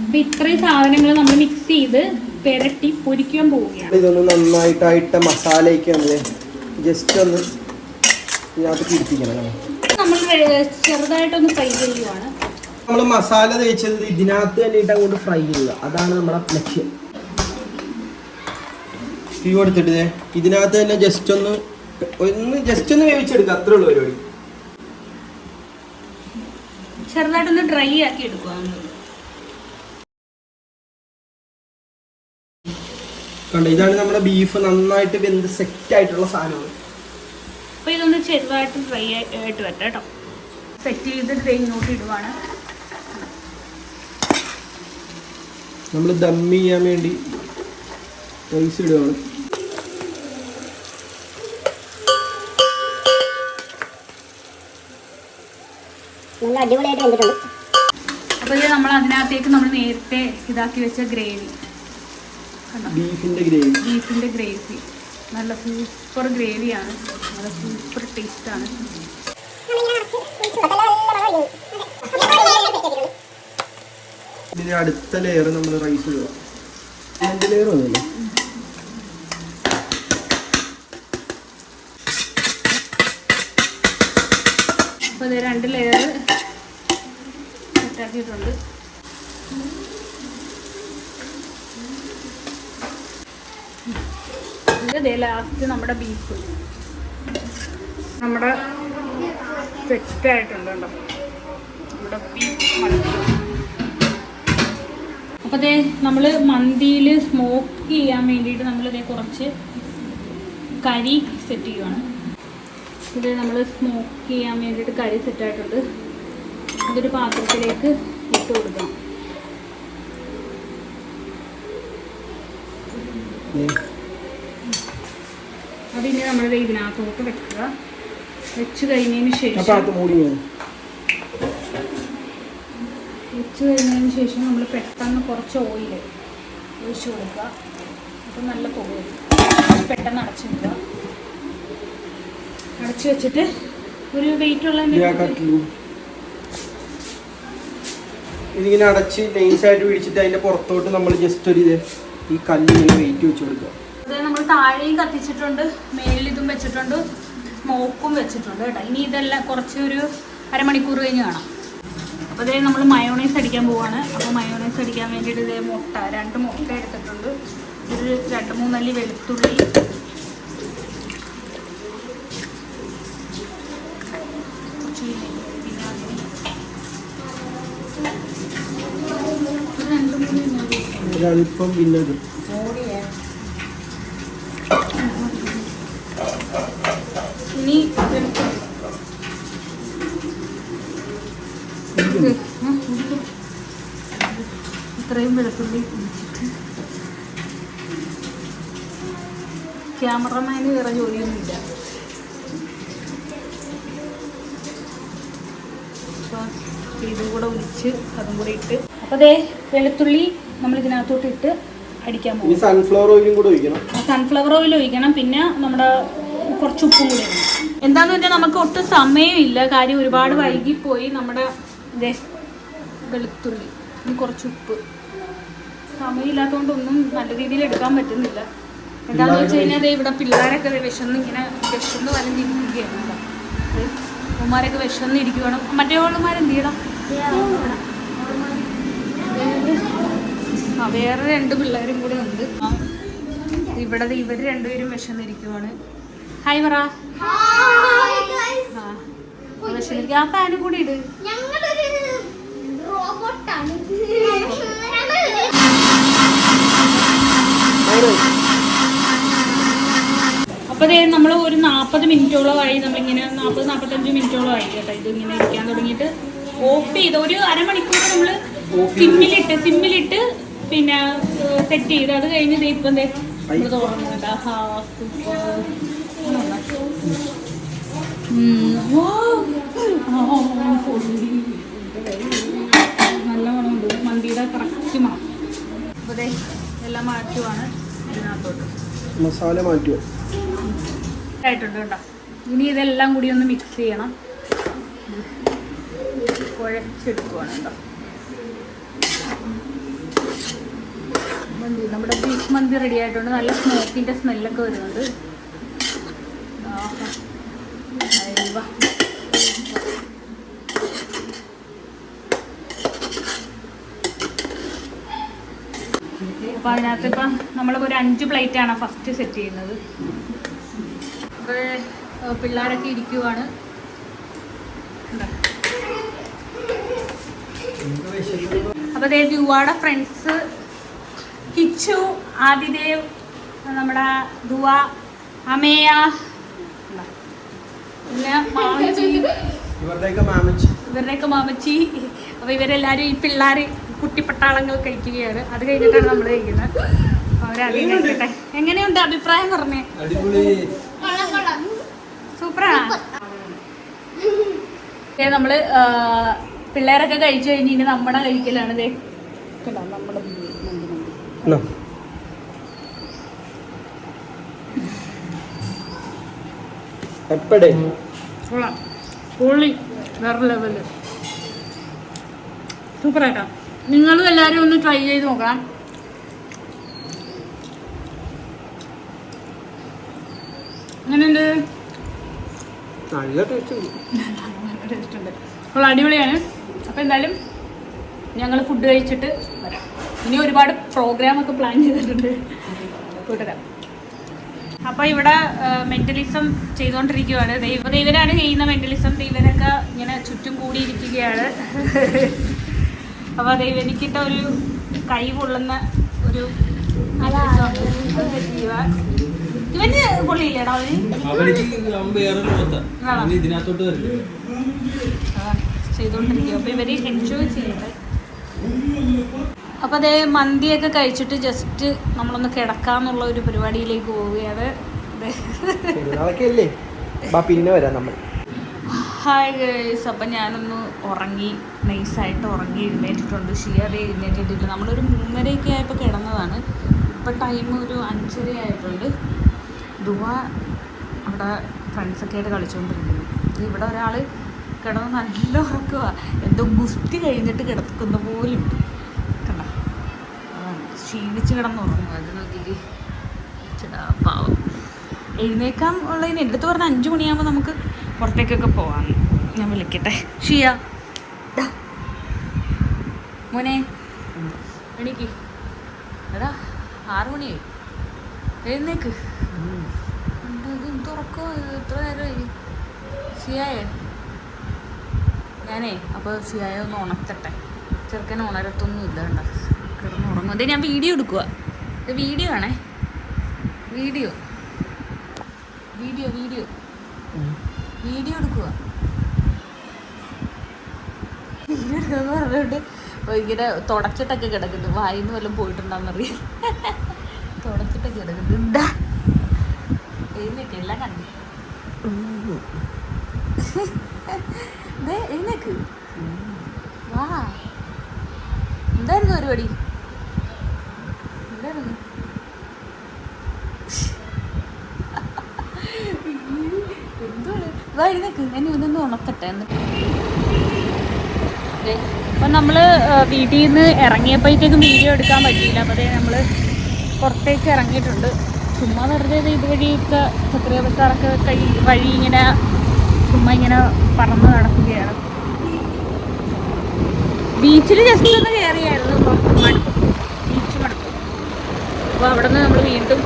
അപ്പൊ ഇത്രയും സാധനങ്ങൾ നമ്മൾ മിക്സ് ചെയ്ത് പെരട്ടി പൊരിക്കാൻ പോവുകയാണ്. ഇതൊന്ന് നന്നായിട്ടായിട്ട മസാലയൊക്കെ ഒന്ന് ജസ്റ്റ് ഒന്ന് ഇതിനകത്ത് പിടിപ്പിക്കണം. നമ്മൾ ചെറുതായിട്ടൊന്ന് ഫ്രൈ ചെയ്യുവാണ്. നമ്മൾ മസാല തേച്ചത് ഇതിനകത്ത് തന്നെ ഇട്ട് അങ്ങോട്ട് ഫ്രൈ ചെയ്യുക, അതാണ് നമ്മുടെ ലക്ഷ്യം. തീ കൊടുത്തിട്ട് ഇതിനകത്ത് തന്നെ ജസ്റ്റ് ഒന്ന് വേവിച്ചെടുക്കുക, അത്രേ ഉള്ളൂ പരിപാടി. ചെറുതായിട്ടൊന്ന് ഡ്രൈ ആക്കി എടുക്കുക. കണ്ടോ, ഇതാണ് നമ്മുടെ ബീഫ് നന്നായിട്ട് വെന്ത് സെറ്റ് ആയിട്ടുള്ള സാധനമാണ്. അപ്പൊ ഇതൊന്ന് ചെറുതായിട്ട് ഡ്രൈ ആയിട്ട് വരട്ടെ കേട്ടോ. സെറ്റ് ചെയ്തിട്ട് ഇങ്ങോട്ട് ഇടുവാണ്. നമ്മൾ ദം ചെയ്യാൻ വേണ്ടി റൈസ് ഇടുകയാണ്. നല്ല അടിപൊളിയായിട്ട് വന്നിട്ടുണ്ട്. അപ്പോൾ ഇത് നമ്മൾ അതിനകത്തേക്ക് നമ്മൾ നേരത്തെ ഇതാക്കി വെച്ച ഗ്രേവി, ബീഫിൻ്റെ ഗ്രേവി നല്ല സൂപ്പർ ഗ്രേവിയാണ്, നല്ല സൂപ്പർ ടേസ്റ്റാണ്. ഇതിന് അടുത്ത ലെയർ നമ്മൾ റൈസ് ഇടുക. രണ്ട് ലെയർ ഒന്നുമില്ല. അപ്പോൾ ഇത് 2 ലെയർ സെറ്റാക്കിയിട്ടുണ്ട്. ഇതേ ലാസ്റ്റ് നമ്മുടെ ബീഫ് നമ്മുടെ സെറ്റായിട്ടുണ്ട് കേട്ടോ, നമ്മുടെ ബീഫ് മന്തി. അപ്പോൾ അതേ നമ്മൾ മന്തിയിൽ സ്മോക്ക് ചെയ്യാൻ വേണ്ടിയിട്ട് നമ്മളിതേ കുറച്ച് കരി സെറ്റ് ചെയ്യുവാണ്. ഇത് നമ്മൾ സ്മോക്ക് ചെയ്യാൻ വേണ്ടിയിട്ട് കരി സെറ്റായിട്ടുണ്ട്. അതൊരു പാത്രത്തിലേക്ക് ഇട്ട് കൊടുക്കണം. അതിന് നമ്മൾ ഇതിനകത്തോട്ട് വെക്കുക. വെച്ച് കഴിഞ്ഞതിന് ശേഷം നമ്മൾ പെട്ടെന്ന് കുറച്ച് ഓയിൽ ഒഴിച്ച് കൊടുക്കുക. അപ്പം നല്ല പോകും. പെട്ടെന്ന് അടച്ചു വെക്കുക. അടച്ചു വെച്ചിട്ട് ഒരു വെയിറ്റുള്ള ഇതിങ്ങനെ അടച്ച് നൈസായിട്ട് പിടിച്ചിട്ട് അതിൻ്റെ പുറത്തോട്ട് നമ്മൾ ജസ്റ്റ് ഒരു ഈ കല്ലിങ്ങനെ വെയിറ്റ് വെച്ച് കൊടുക്കുക. അത് നമ്മൾ താഴെയും കത്തിച്ചിട്ടുണ്ട്, മേലിൽ ഇതും വെച്ചിട്ടുണ്ട്, സ്മോക്കും വെച്ചിട്ടുണ്ട് കേട്ടോ. ഇനി ഇതെല്ലാം കുറച്ച് ഒരു അരമണിക്കൂർ കഴിഞ്ഞ് കാണാം. അപ്പോൾ അതേ നമ്മൾ മയോണൈസ് അടിക്കാൻ പോവാണ്. അപ്പോൾ മയോണൈസ് അടിക്കാൻ വേണ്ടിയിട്ട് ഇതേ 2 മുട്ട എടുത്തിട്ടുണ്ട്. ഒരു 2-3 അല്ലി വെളുത്തുള്ളി, ഒരല്പം വിനെഗർ, ഇനി ഇത്രയും വെളുത്തുള്ളി ക്യാമറമാന് വേറെ ജോലിയൊന്നുമില്ല. അപ്പോൾ ഇതും കൂടെ ഒഴിച്ച് അതും കൂടെ ഇട്ട്, അപ്പോൾ അതേ വെളുത്തുള്ളി നമ്മൾ ഇതിനകത്തോട്ട് ഇട്ട് അടിക്കാൻ പോകും. സൺഫ്ലവർ ഓയിലും കൂടെ ഒഴിക്കണം. സൺഫ്ലവർ ഓയിൽ ഒഴിക്കണം. പിന്നെ നമ്മുടെ കുറച്ച് ഉപ്പും കൂടി ഇടണം. എന്താണെന്ന് വെച്ചാൽ നമുക്ക് ഒട്ടും സമയമില്ല, കാര്യം ഒരുപാട് വൈകിപ്പോയി. നമ്മുടെ ഇതേ വെളുത്തുള്ളി, ഇനി കുറച്ച് ഉപ്പ്. സമയമില്ലാത്തതുകൊണ്ടൊന്നും നല്ല രീതിയിൽ എടുക്കാൻ പറ്റുന്നില്ല. എന്താണെന്ന് വെച്ച് കഴിഞ്ഞാൽ ഇവിടെ പിള്ളേരൊക്കെ വിശന്ന് വലഞ്ഞിരിക്കുകയാണ്. ഉമ്മമാരൊക്കെ വിശന്നിരിക്കുകയാണ്. മറ്റേ ഓളുമാരെന്ത് ചെയ്യണം? വേറെ 2 പിള്ളേരും കൂടെ ഉണ്ട്. ഇവിടെ ഇവർ 2 പേരും വിശന്നിരിക്കുവാണ്. ഹായ് പറ. വിശന്നിരിക്കുക. ആ ഫാനും കൂടി ഇട്. അപ്പോൾ അതേ നമ്മൾ ഒരു 40 മിനിറ്റോളമായി നമ്മളിങ്ങനെ 40-45 മിനിറ്റോളമായി കേട്ടോ ഇതിങ്ങനെ ഇരിക്കാൻ തുടങ്ങിയിട്ട്. ഓഫ് ചെയ്ത് ഒരു അരമണിക്കൂർ നമ്മൾ സിമ്മിലിട്ട് പിന്നെ സെറ്റ് ചെയ്ത് അത് കഴിഞ്ഞ് ഇപ്പം തുറന്നുണ്ട്. നല്ല മണമുണ്ട്, മന്തിയുടെ കറക്റ്റ് മണം. അപ്പോൾ എല്ലാം മാറ്റുവാണ് ഇതിനകത്തോട്ട്. മസാല മാറ്റുമോ? ആയിട്ടുണ്ട് കേട്ടോ. ഇനി ഇതെല്ലാം കൂടി ഒന്ന് മിക്സ് ചെയ്യണം. കുഴച്ചെടുക്കുവാണ് കേട്ടോ. മന്തി, നമ്മുടെ ബീഫ് മന്തി റെഡി ആയിട്ടുണ്ട്. നല്ല സ്മോക്കിൻ്റെ സ്മെല്ലൊക്കെ വരുന്നുണ്ട്. അപ്പോൾ അതിനകത്ത് ഇപ്പം നമ്മളൊരു 5 പ്ലേറ്റാണ് ഫസ്റ്റ് സെറ്റ് ചെയ്യുന്നത്. അപ്പോൾ പിള്ളേരൊക്കെ ഇരിക്കുവാണ്. അപ്പോൾ അതേ ദുവാടെ ഫ്രണ്ട്സ് കിച്ചു, ആദിദേവ്, നമ്മുടെ ദുവ, അമേയ, പിന്നെ മാമച്ചി, ഇവരുടെയൊക്കെ മാമച്ചി. അപ്പോൾ ഇവരെല്ലാവരും ഈ പിള്ളേർ കുട്ടിപ്പട്ടാളങ്ങൾ കഴിക്കുകയാണ്. അത് കഴിഞ്ഞിട്ടാണ് നമ്മൾ കഴിക്കുന്നത്. അവരാദ്യം കഴിക്കട്ടെ. എങ്ങനെയുണ്ട് അഭിപ്രായം പറഞ്ഞേ? സൂപ്പറാണ്. നമ്മൾ പിള്ളേരൊക്കെ കഴിച്ചു കഴിഞ്ഞ് ഇനി നമ്മുടെ കഴിക്കലാണ്. ഇതേ നമ്മുടെ പൊളി, വേറെ ലെവല്, സൂപ്പറായിട്ടാ. നിങ്ങളും എല്ലാവരും ഒന്ന് ട്രൈ ചെയ്ത് നോക്കണം. അങ്ങനെയുണ്ട്, നല്ല ടേസ്റ്റ് ഉണ്ട്, അപ്പോൾ അടിപൊളിയാണ്. അപ്പോൾ എന്തായാലും ഞങ്ങൾ ഫുഡ് കഴിച്ചിട്ട് വരാം. ഇനി ഒരുപാട് പ്രോഗ്രാമൊക്കെ പ്ലാൻ ചെയ്തിട്ടുണ്ട്, കൂട്ടരാം. അപ്പോൾ ഇവിടെ മെൻ്റലിസം ചെയ്തുകൊണ്ടിരിക്കുകയാണ്. ദൈവനാണ് ചെയ്യുന്ന മെൻ്റലിസം. ദൈവനൊക്കെ ഇങ്ങനെ ചുറ്റും കൂടിയിരിക്കുകയാണ്. അപ്പോൾ ദൈവനിക്കിട്ട ഒരു കൈ പൊള്ളുന്ന ഒരു ഇവന് പൊള്ളിയില്ലേടാ ചെയ്തുകൊണ്ടിരിക്കുക. അപ്പോൾ ഇവർ എൻജോയ് ചെയ്യട്ടെ. അപ്പോൾ അതേ മന്തിയൊക്കെ കഴിച്ചിട്ട് ജസ്റ്റ് നമ്മളൊന്ന് കിടക്കാന്നുള്ള ഒരു പരിപാടിയിലേക്ക് പോവുകയാണ്. പിന്നെ വരാം നമ്മൾ. ഹായ് ഗേഴ്സ്, അപ്പം ഞാനൊന്ന് ഉറങ്ങി, നൈസായിട്ട് ഉറങ്ങി എഴുന്നേറ്റിട്ടുണ്ട്. ഷിയറെ എഴുന്നേറ്റിട്ടില്ല. നമ്മളൊരു 3:30 ആയപ്പോൾ കിടന്നതാണ്. ഇപ്പം ടൈം ഒരു 5:30 ആയിട്ടുണ്ട്. ദുവ അവിടെ ഫ്രണ്ട്സൊക്കെ ആയിട്ട് കളിച്ചുകൊണ്ടിരിക്കുന്നു. ഇവിടെ ഒരാൾ കിടന്ന് നല്ല ഉറക്കുക, എന്തോ ഗുസ്തി കഴിഞ്ഞിട്ട് കിടക്കുന്ന പോലും കണ്ട. അതാണ് ക്ഷീണിച്ച് കിടന്നുറങ്ങുക. അത് നോക്കിയിട്ട് ചേട്ടാ പാവം. എഴുന്നേക്കാൻ ഉള്ളതിന് എൻ്റെ അടുത്ത് പറഞ്ഞ 5 മണിയാകുമ്പോൾ നമുക്ക് പുറത്തേക്കൊക്കെ പോവാം. ഞാൻ വിളിക്കട്ടെ. ഷിയ മോനെ എണീക്ക്. എടാ 6 മണിയായി, എഴുന്നേക്ക്. തുറക്കോ, എത്ര നേരമായി? ഷിയായേ, ഞാനേ അപ്പോൾ ഷിയായ ഒന്ന് ഉണർത്തട്ടെ. ചെറുക്കനെ ഉണരത്തൊന്നും ഇല്ല, കണ്ട കിടന്ന് ഉറങ്ങും. അതേ ഞാൻ വീഡിയോ എടുക്കുക. ഇത് വീഡിയോ ആണേ, വീഡിയോ വീഡിയോ വീഡിയോ വീഡിയോ എടുക്കുക. വീഡിയോ എടുക്കാന്ന് പറഞ്ഞുകൊണ്ട് ഇങ്ങനെ തുടച്ചിട്ടൊക്കെ കിടക്കുന്നു. വായിന്ന് വല്ലതും പോയിട്ടുണ്ടാന്നറിയാം. തുടച്ചിട്ടൊക്കെ കിടക്കുന്നു. എന്താ എഴുന്നേക്ക്, എല്ലാം കണ്ടു. എഴുന്നേക്ക്, വാ. എന്തായിരുന്നു പരിപാടി? എന്തായിരുന്നു? എന്തുവാ, എഴുന്നേക്ക്. ഞാൻ ഇതൊന്ന് ഉണക്കട്ടെ. എന്നിട്ട് അപ്പം നമ്മൾ വീട്ടിൽ നിന്ന് ഇറങ്ങിയപ്പോഴത്തേക്കും വീഡിയോ എടുക്കാൻ പറ്റിയില്ല. അപ്പോൾ നമ്മൾ പുറത്തേക്ക് ഇറങ്ങിയിട്ടുണ്ട്. ചുമ്മാ വെറുതെ ഇതുവഴിയൊക്കെ സക്രിയ ബസാറൊക്കെ വഴി ഇങ്ങനെ ചുമ്മാ ഇങ്ങനെ പറന്ന് നടക്കുകയാണ്. ബീച്ചിൽ ജസ്റ്റ് ഒന്ന് കയറിയായിരുന്നു. മടുപ്പ്, ബീച്ച് മടുപ്പ്. അപ്പോൾ അവിടെ നിന്ന് നമ്മൾ വീണ്ടും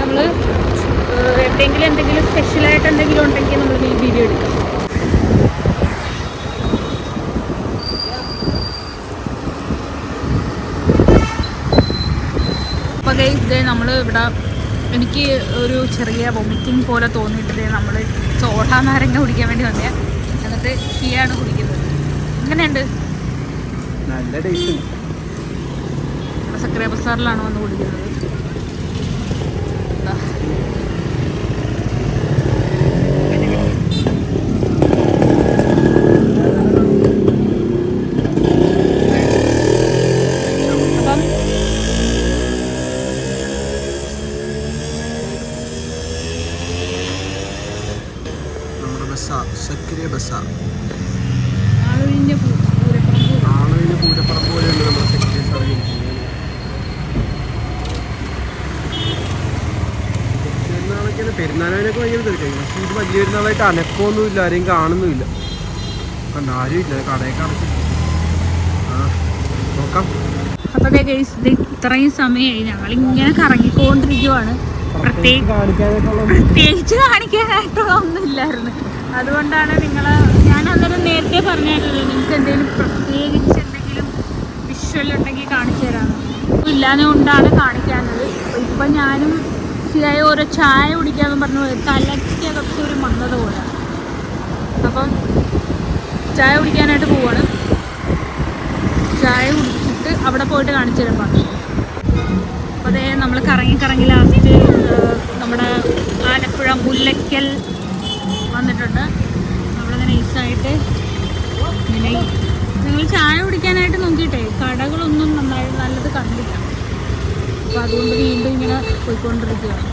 നമ്മൾ എന്തെങ്കിലും സ്പെഷ്യലായിട്ട് എന്തെങ്കിലും ഉണ്ടെങ്കിൽ നമ്മൾ ഈ വീഡിയോ എടുക്കാം. അപ്പോൾ ഗൈസ്, നമ്മൾ ഇവിടെ എനിക്ക് ഒരു ചെറിയ വൊമിറ്റിംഗ് പോലെ തോന്നിയിട്ട് നമ്മൾ സോഡാ നാരങ്ങ കുടിക്കാൻ വേണ്ടി വന്നേ. എന്നിട്ട് ഷിയാണ് കുടിക്കുന്നത്. എങ്ങനെയുണ്ട്? നല്ല ടേസ്റ്റ്. സക്രിയ ബസാറിലാണ് വന്ന് കുടിക്കുന്നത്. സക്രിയ ബസാർ ആളൊഴിഞ്ഞ പൂരപ്പുറം പോലെയുണ്ട് നമ്മുടെ സെക്രട്ടറി സാർ പെരുന്നാളിനൊക്കെ ഭയങ്കര തിരക്കായി. പക്ഷേ ഇത് വലിയ പെരുന്നാളായിട്ട് അനക്കമൊന്നുമില്ല, ആരെയും കാണുന്നുമില്ല. കണ്ട ആരും ഇല്ല, കടയൊക്കെ അടച്ചു. ആ നോക്കാം. അപ്പൊ ഇത്രയും സമയമായി ഞങ്ങളിങ്ങനെ കറങ്ങിക്കൊണ്ടിരിക്കുവാണ്. പ്രത്യേകിച്ച് കാണിക്കാനായിട്ടുള്ള ഒന്നും ഇല്ലായിരുന്നു. അതുകൊണ്ടാണ് ഞാൻ അന്നേരം നേരത്തെ പറഞ്ഞായിരുന്നത് നിങ്ങൾക്ക് എന്തെങ്കിലും പ്രത്യേകിച്ച് എന്തെങ്കിലും വിഷ്വൽ ഉണ്ടെങ്കിൽ കാണിച്ചു തരാമെന്ന്. ഇല്ലാതെ കൊണ്ടാണ് കാണിക്കാനത്. ഇപ്പം ഞാനും ശരിയായ ഓരോ ചായ കുടിക്കാമെന്ന് പറഞ്ഞു തലയ്ക്കകത്ത് ഒരു മന്ദത പോലെ. അപ്പം ചായ കുടിക്കാനായിട്ട് പോവാണ്. ചായ കുടിച്ചിട്ട് അവിടെ പോയിട്ട് കാണിച്ചു തരാൻ പറഞ്ഞു. അപ്പോൾ അതേ നമ്മൾ കറങ്ങി ലാസ്റ്റ് നമ്മുടെ ആലപ്പുഴ മുല്ലയ്ക്കൽ വന്നിട്ടുണ്ട്. നമ്മളിങ്ങനെ നൈസായിട്ട് ഇങ്ങനെ നിങ്ങൾ ചായ കുടിക്കാനായിട്ട് നോക്കിയിട്ടേ കടകളൊന്നും നല്ലത് കണ്ടില്ല. അപ്പോൾ അതുകൊണ്ട് വീണ്ടും ഇങ്ങനെ പോയിക്കൊണ്ടിരിക്കുകയാണ്.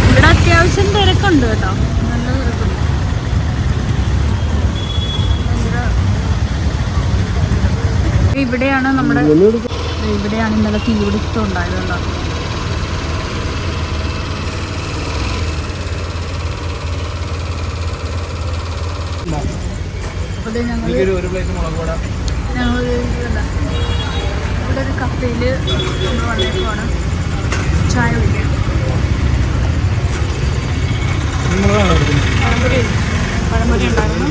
ഇവിടെ അത്യാവശ്യം തിരക്കുണ്ട് കേട്ടോ, നല്ല തിരക്കുണ്ട്. ഇവിടെയാണ് ഇന്നലെ തീപിടുത്തം ഉണ്ടായത് കേട്ടോ. അപ്പോൾ ഞങ്ങൾ ഇവിടെ ഒരു കപ്പയിൽ നമ്മൾ വന്നേക്കുവാണ് ചായ കുടിക്കാൻ. പഴംപൊരി ഉണ്ടായിരുന്നു.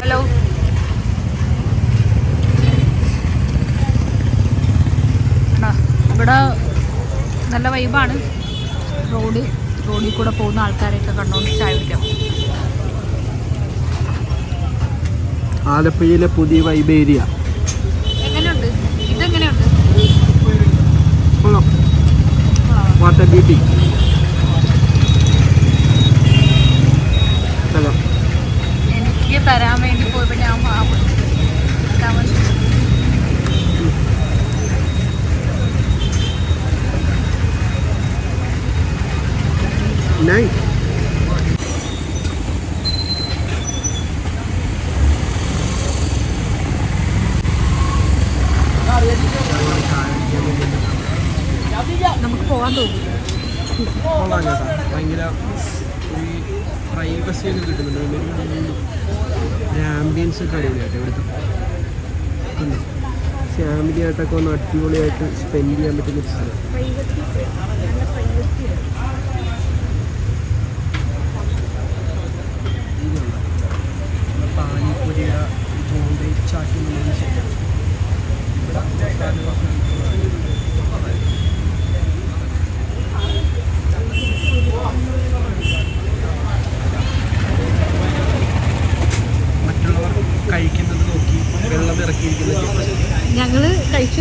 ഹലോ, ഇവിടെ നല്ല വൈബാണ്. റോഡിൽ കൂടെ പോകുന്ന ആൾക്കാരെയൊക്കെ കണ്ടുകൊണ്ട് ചായ കുടിക്കാം. ആലപ്പുഴയിലെ പുതിയ വൈബ് ഏരിയ എങ്ങനെയുണ്ട്? ഇതെങ്ങനെയുണ്ട്? Water beauty. എനിക്ക് തരാൻ വേണ്ടി പോയപ്പോൾ ഞാൻ നൈസ്. നമുക്ക് പോകാൻ തോന്നുന്നു. കൊള്ളാം ചേട്ടാ, ഭയങ്കര ഒരു പ്രൈവസിയൊക്കെ കിട്ടുന്നുണ്ട്. ഒരു ആംബിയൻസ് ഒക്കെ അടിപൊളിയായിട്ട് ഇവിടുത്തെ ഫാമിലി ആയിട്ടൊക്കെ ഒന്ന് അടിപൊളിയായിട്ട് സ്പെൻഡ് ചെയ്യാൻ പറ്റുന്ന ഒരു സ്ഥലം. പാനിപ്പുരി ബോംബെ ചാറ്റ് മറ്റുള്ളവർ കഴിക്കുന്നത് നോക്കി വെള്ളം ഇറക്കിയിരിക്കുന്നത് ഞങ്ങള് കഴിച്ചു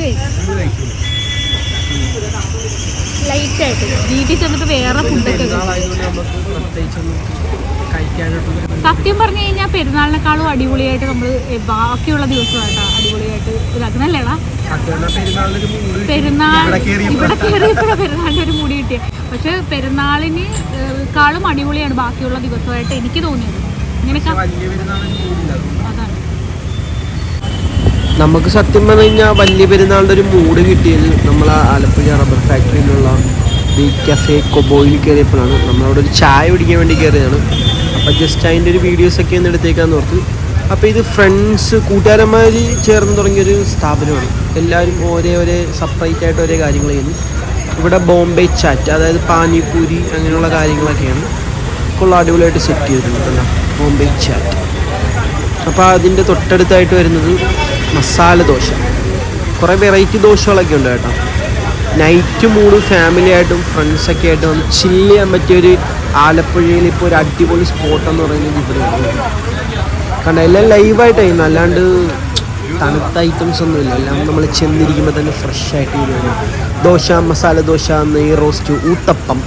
ലൈറ്റായിട്ട് വീട്ടിൽ ചെന്നിട്ട് വേറെ ഫുഡൊക്കെ. സത്യം പറഞ്ഞു കഴിഞ്ഞാൽ പെരുന്നാളിനേക്കാളും അടിപൊളിയായിട്ട് നമ്മൾ ബാക്കിയുള്ള ദിവസമായിട്ടാണ് അടിപൊളിയായിട്ട് ഇതാക്കുന്നല്ലേടാ. പെരുന്നാൾ ഇവിടെ കയറിയപ്പോഴാണ് പെരുന്നാളിൻ്റെ ഒരു മുടി കിട്ടിയത്. പക്ഷെ പെരുന്നാളിനേക്കാളും അടിപൊളിയാണ് ബാക്കിയുള്ള ദിവസമായിട്ട് എനിക്ക് തോന്നിയത്. ഇങ്ങനെയൊക്കെ അതാണ്. നമുക്ക് സത്യം പറഞ്ഞു കഴിഞ്ഞാൽ വലിയ പെരുന്നാളിൻ്റെ ഒരു മൂഡ് കിട്ടിയത് നമ്മൾ ആലപ്പുഴ റബ്ബർ ഫാക്ടറിയിലുള്ള ഈ കഫേ കൊബോയിൽ കയറിയപ്പോഴാണ്. നമ്മളവിടെ ഒരു ചായ കുടിക്കാൻ വേണ്ടി കയറിയതാണ്. അപ്പോൾ ജസ്റ്റ് അതിൻ്റെ ഒരു വീഡിയോസൊക്കെ ഒന്ന് എടുത്തേക്കാന്ന് ഓർത്ത്. അപ്പോൾ ഇത് ഫ്രണ്ട്സ് കൂട്ടുകാരന്മാർ ചേർന്ന് തുടങ്ങിയൊരു സ്ഥാപനമാണ്. എല്ലാവരും ഒരേ സെപ്പറേറ്റ് ആയിട്ട് ഒരേ കാര്യങ്ങൾ ചെയ്യുന്നു. ഇവിടെ ബോംബെ ചാറ്റ്, അതായത് പാനിപൂരി അങ്ങനെയുള്ള കാര്യങ്ങളൊക്കെയാണ് കൊള്ള അടിപൊളിയായിട്ട് സെറ്റ് ചെയ്തിട്ടുണ്ട്. ബോംബെ ചാറ്റ്. അപ്പോൾ അതിൻ്റെ തൊട്ടടുത്തായിട്ട് വരുന്നത് മസാല ദോശ. കുറേ വെറൈറ്റി ദോശകളൊക്കെ ഉണ്ട് കേട്ടോ. നൈറ്റ് മൂഡ് ഫാമിലി ആയിട്ടും ഫ്രണ്ട്സൊക്കെ ആയിട്ട് വന്ന് ചില്ല് ചെയ്യാൻ പറ്റിയൊരു ആലപ്പുഴയിൽ ഇപ്പോൾ ഒരു അടിപൊളി സ്പോട്ടെന്ന് പറയുന്നത് ഇവിടെയാണ്. കാരണം എല്ലാം ലൈവായിട്ടായിരുന്നു, അല്ലാണ്ട് തണുത്ത ഐറ്റംസ് ഒന്നുമില്ല. എല്ലാം നമ്മൾ ചെന്നിരിക്കുമ്പോൾ തന്നെ ഫ്രഷ് ആയിട്ട് വരുന്നത്. ദോശ, മസാല ദോശ, നെയ് റോസ്റ്റ്, ഊത്തപ്പം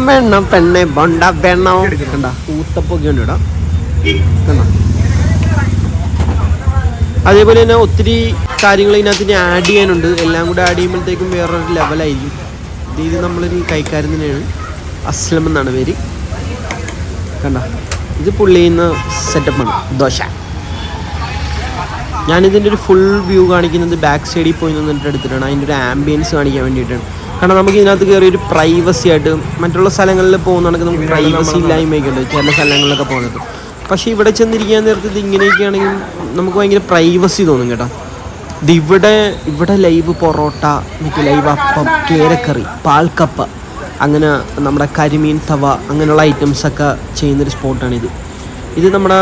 വേണം പെണ്ണെ ബൊണ്ട വേണം. കണ്ട ഊത്തപ്പൊക്കെ ഉണ്ട് ഇടാം. കണ്ട അതേപോലെ തന്നെ ഒത്തിരി കാര്യങ്ങൾ ഇതിനകത്ത് ഇനി ആഡ് ചെയ്യാനുണ്ട്. എല്ലാം കൂടെ ആഡ് ചെയ്യുമ്പോഴത്തേക്കും വേറൊരു ലെവലായിരിക്കും. ഇത് നമ്മളൊരു കൈക്കാരൻ തന്നെയാണ്, അസ്ലം എന്നാണ് പേര്. കണ്ട, ഇത് പുള്ളി ചെയ്യുന്ന സെറ്റപ്പാണ് ദോശ. ഞാനിതിൻ്റെ ഒരു ഫുൾ വ്യൂ കാണിക്കുന്നത് ബാക്ക് സൈഡിൽ പോയി നിന്നിട്ട് എടുത്തിട്ടാണ്, അതിൻ്റെ ഒരു ആംബിയൻസ് കാണിക്കാൻ വേണ്ടിയിട്ടാണ്. കാരണം നമുക്ക് ഇതിനകത്ത് കയറി ഒരു പ്രൈവസി ആയിട്ട് മറ്റുള്ള സ്ഥലങ്ങളിൽ പോകുന്നതാണെങ്കിൽ നമുക്ക് പ്രൈവസി ഇല്ലായ്മയൊക്കെ ഉണ്ട് ചില സ്ഥലങ്ങളിലൊക്കെ പോകുന്നത്. പക്ഷേ ഇവിടെ ചെന്നിരിക്കാൻ നേരത്ത് ഇത് ഇങ്ങനെയൊക്കെയാണെങ്കിൽ നമുക്ക് ഭയങ്കര പ്രൈവസി തോന്നും കേട്ടോ. ഇത് ഇവിടെ ലൈവ് പൊറോട്ട, മറ്റേ ലൈവ് അപ്പം, കേരക്കറി, പാൽക്കപ്പ, അങ്ങനെ നമ്മുടെ കരിമീൻ തവ അങ്ങനെയുള്ള ഐറ്റംസൊക്കെ ചെയ്യുന്നൊരു സ്പോട്ടാണിത്. ഇത് നമ്മുടെ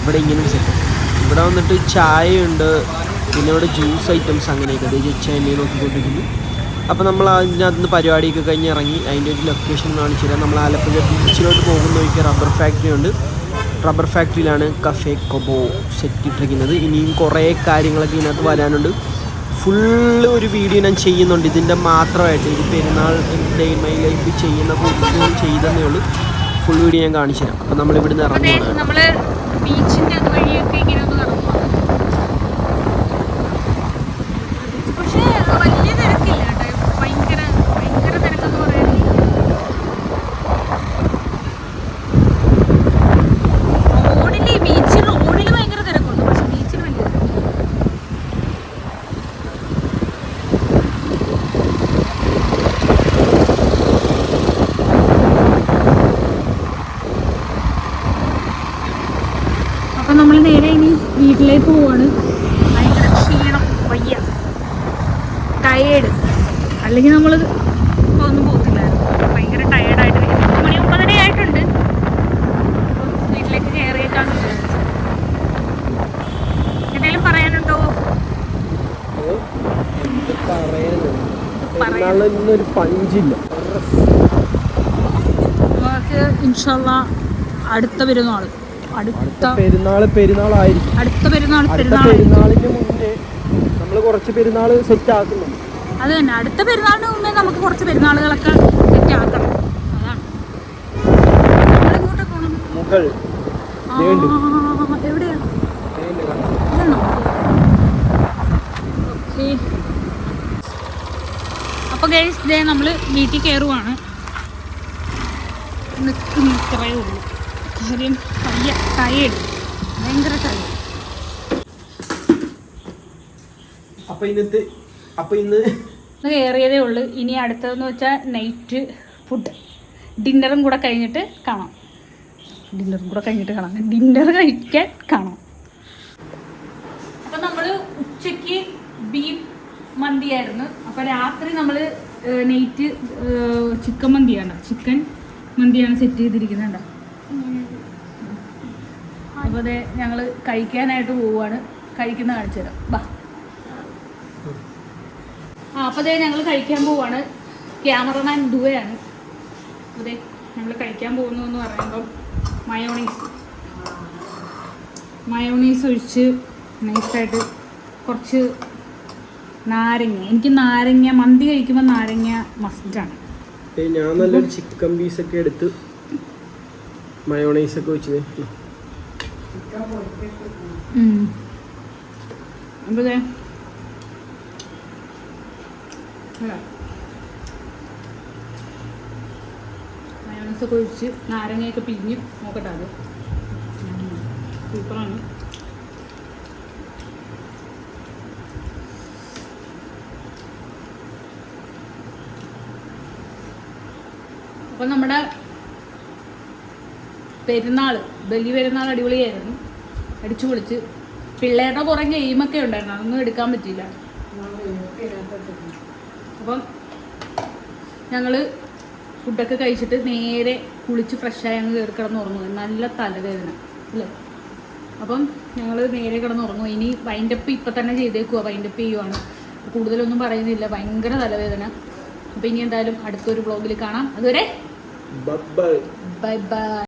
ഇവിടെ ഇങ്ങനെ സെറ്റ്. ഇവിടെ വന്നിട്ട് ചായയുണ്ട്, പിന്നെ ഇവിടെ ജ്യൂസ് ഐറ്റംസ് അങ്ങനെയൊക്കെ അത് ചായ നോക്കിക്കൊണ്ടിരിക്കുന്നു. അപ്പോൾ നമ്മൾ അതിനകത്ത് നിന്ന് പരിപാടിയൊക്കെ കഴിഞ്ഞ് ഇറങ്ങി അതിൻ്റെ ഒരു ലൊക്കേഷൻ കാണിച്ചു തരാം. നമ്മൾ ആലപ്പുഴ ബീച്ചിലോട്ട് പോകുന്ന വഴിക്ക് റബ്ബർ ഫാക്ടറി ഉണ്ട്. റബ്ബർ ഫാക്ടറിയിലാണ് കഫേ കൊബോ സെറ്റ് ഇട്ടിരിക്കുന്നത്. ഇനിയും കുറേ കാര്യങ്ങളൊക്കെ ഇതിനകത്ത് വരാനുണ്ട്. ഫുള്ള് ഒരു വീഡിയോ ഞാൻ ചെയ്യുന്നുണ്ട് ഇതിൻ്റെ മാത്രമായിട്ട്. ഇത് പെരുന്നാൾ ഡേ ഇൻ മൈ ലൈഫ് ചെയ്യുന്ന കൂട്ടത്തിൽ ചെയ്തതേ ഉള്ളൂ. ഫുൾ വീഡിയോ ഞാൻ കാണിച്ചു തരാം. അപ്പോൾ നമ്മളിവിടുന്ന് ഇറങ്ങുകയാണ്. നമ്മൾ ബീച്ചിൻ്റെ അതുവഴിയൊക്കെ ഇങ്ങനെ ഒന്ന് നടന്നു. പക്ഷേ വലിയ തിരക്കില്ല കേട്ടോ, ഭയങ്കര തിരക്കെന്ന് പറയാൻ. റോഡിൽ ഭയങ്കര തിരക്കുണ്ട്, പക്ഷെ ബീച്ചിൽ വലിയ തിരക്ക്. അപ്പം നമ്മൾ നേരെ ഇനി വീട്ടിലേക്ക് പോവാണ്. ഭയങ്കര ക്ഷീണം, വയ്യ, ടയേർഡ്. അല്ലെങ്കിൽ നമ്മൾ ഒന്നും പോകത്തില്ലായിരുന്നു. ഭയങ്കര ടയേർഡായിട്ട് 8 ആയിട്ടുണ്ട്. അപ്പം വീട്ടിലേക്ക് കയറിയേക്കാന്ന് വിചാരിച്ചു. എന്തെങ്കിലും പറയാനുണ്ടോ? ഒരു പഞ്ചില്ല. നമുക്ക് ഇൻഷാല്ലാ അടുത്ത പെരുന്നാൾ പെരുന്നാളായിരിക്കും. അടുത്ത പെരുന്നാളിന് മുന്നേ നമ്മൾ കുറച്ച് പെരുന്നാൾ സെറ്റ് ആക്കുന്നുണ്ട്. അത് തന്നെ, അടുത്ത പെരുന്നാളിന് മുന്നേ നമുക്ക് കുറച്ച് പെരുന്നാളുകളൊക്കെ സെറ്റ് ആക്കണം. അതാണ് നമ്മളിങ്ങോട്ട് പോകണം. മുകൾ എവിടെയാ? ഓക്കെ. അപ്പോൾ ഗൈസ് ദേ നമ്മൾ വീട്ടിൽ കയറുവാണ്. ഇത്രയേ ഉള്ളൂ കാര്യം. ടയേർഡ്, ഭയങ്കര ടയേർഡ്. അപ്പോൾ ഇന്ന് കയറിയതേ ഉള്ളൂ. ഇനി അടുത്തതെന്ന് വെച്ചാൽ നൈറ്റ് ഫുഡ്, ഡിന്നറും കൂടെ കഴിഞ്ഞിട്ട് കാണാം. ഡിന്നർ കഴിക്കാൻ കാണാം. അപ്പം നമ്മൾ ഉച്ചയ്ക്ക് ബീഫ് മന്തിയായിരുന്നു. അപ്പോൾ രാത്രി നമ്മൾ നൈറ്റ് ചിക്കൻ മന്തിയാണ് സെറ്റ് ചെയ്തിരിക്കുന്നുണ്ട്. അപ്പോൾ അതെ ഞങ്ങൾ കഴിക്കാനായിട്ട് പോവുകയാണ്. കഴിക്കുന്ന കാണിച്ചു തരാം, ബാ. അപ്പോൾ അതെ ഞങ്ങൾ കഴിക്കാൻ പോവുകയാണ്. ക്യാമറമാൻ ദുവയാണ്. അതെ ഞങ്ങൾ കഴിക്കാൻ പോകുന്നു എന്ന് പറയുമ്പം മയോണൈസ് ഒഴിച്ച് നൈസായിട്ട് കുറച്ച് നാരങ്ങ. എനിക്ക് മന്തി കഴിക്കുമ്പോൾ നാരങ്ങ മസ്റ്റാണ്. ഞാൻ നല്ലൊരു ചിക്കൻ പീസൊക്കെ എടുത്ത് മയോണൈസൊക്കെ വെച്ച് അപ്പോൾ മയോണൈസൊക്കെ ഒഴിച്ച് നാരങ്ങയൊക്കെ പിഴിഞ്ഞ് നോക്കട്ടെ. അത് സൂപ്പറാണ്. അപ്പോൾ നമ്മുടെ ബലി പെരുന്നാൾ അടിപൊളിയായിരുന്നു. അടിച്ചു പൊളിച്ച്. പിള്ളേരുടെ കുറേ ഗെയിമൊക്കെ ഉണ്ടായിരുന്നു, അതൊന്നും എടുക്കാൻ പറ്റിയില്ല. അപ്പം ഞങ്ങൾ ഫുഡൊക്കെ കഴിച്ചിട്ട് നേരെ കുളിച്ച് ഫ്രഷായി അങ്ങ് കയറി കിടന്നുറങ്ങുക. നല്ല തലവേദന അല്ലേ? അപ്പം ഞങ്ങൾ നേരെ കിടന്നുറങ്ങും. ഇനി വൈൻഡപ്പ് ഇപ്പം തന്നെ ചെയ്തേക്കുക, വൈൻഡപ്പ് ചെയ്യുവാണ്. കൂടുതലൊന്നും പറയുന്നില്ല, ഭയങ്കര തലവേദന. അപ്പോൾ ഇനി എന്തായാലും അടുത്തൊരു വ്ളോഗിൽ കാണാം. അതുവരെ ബൈ ബൈ.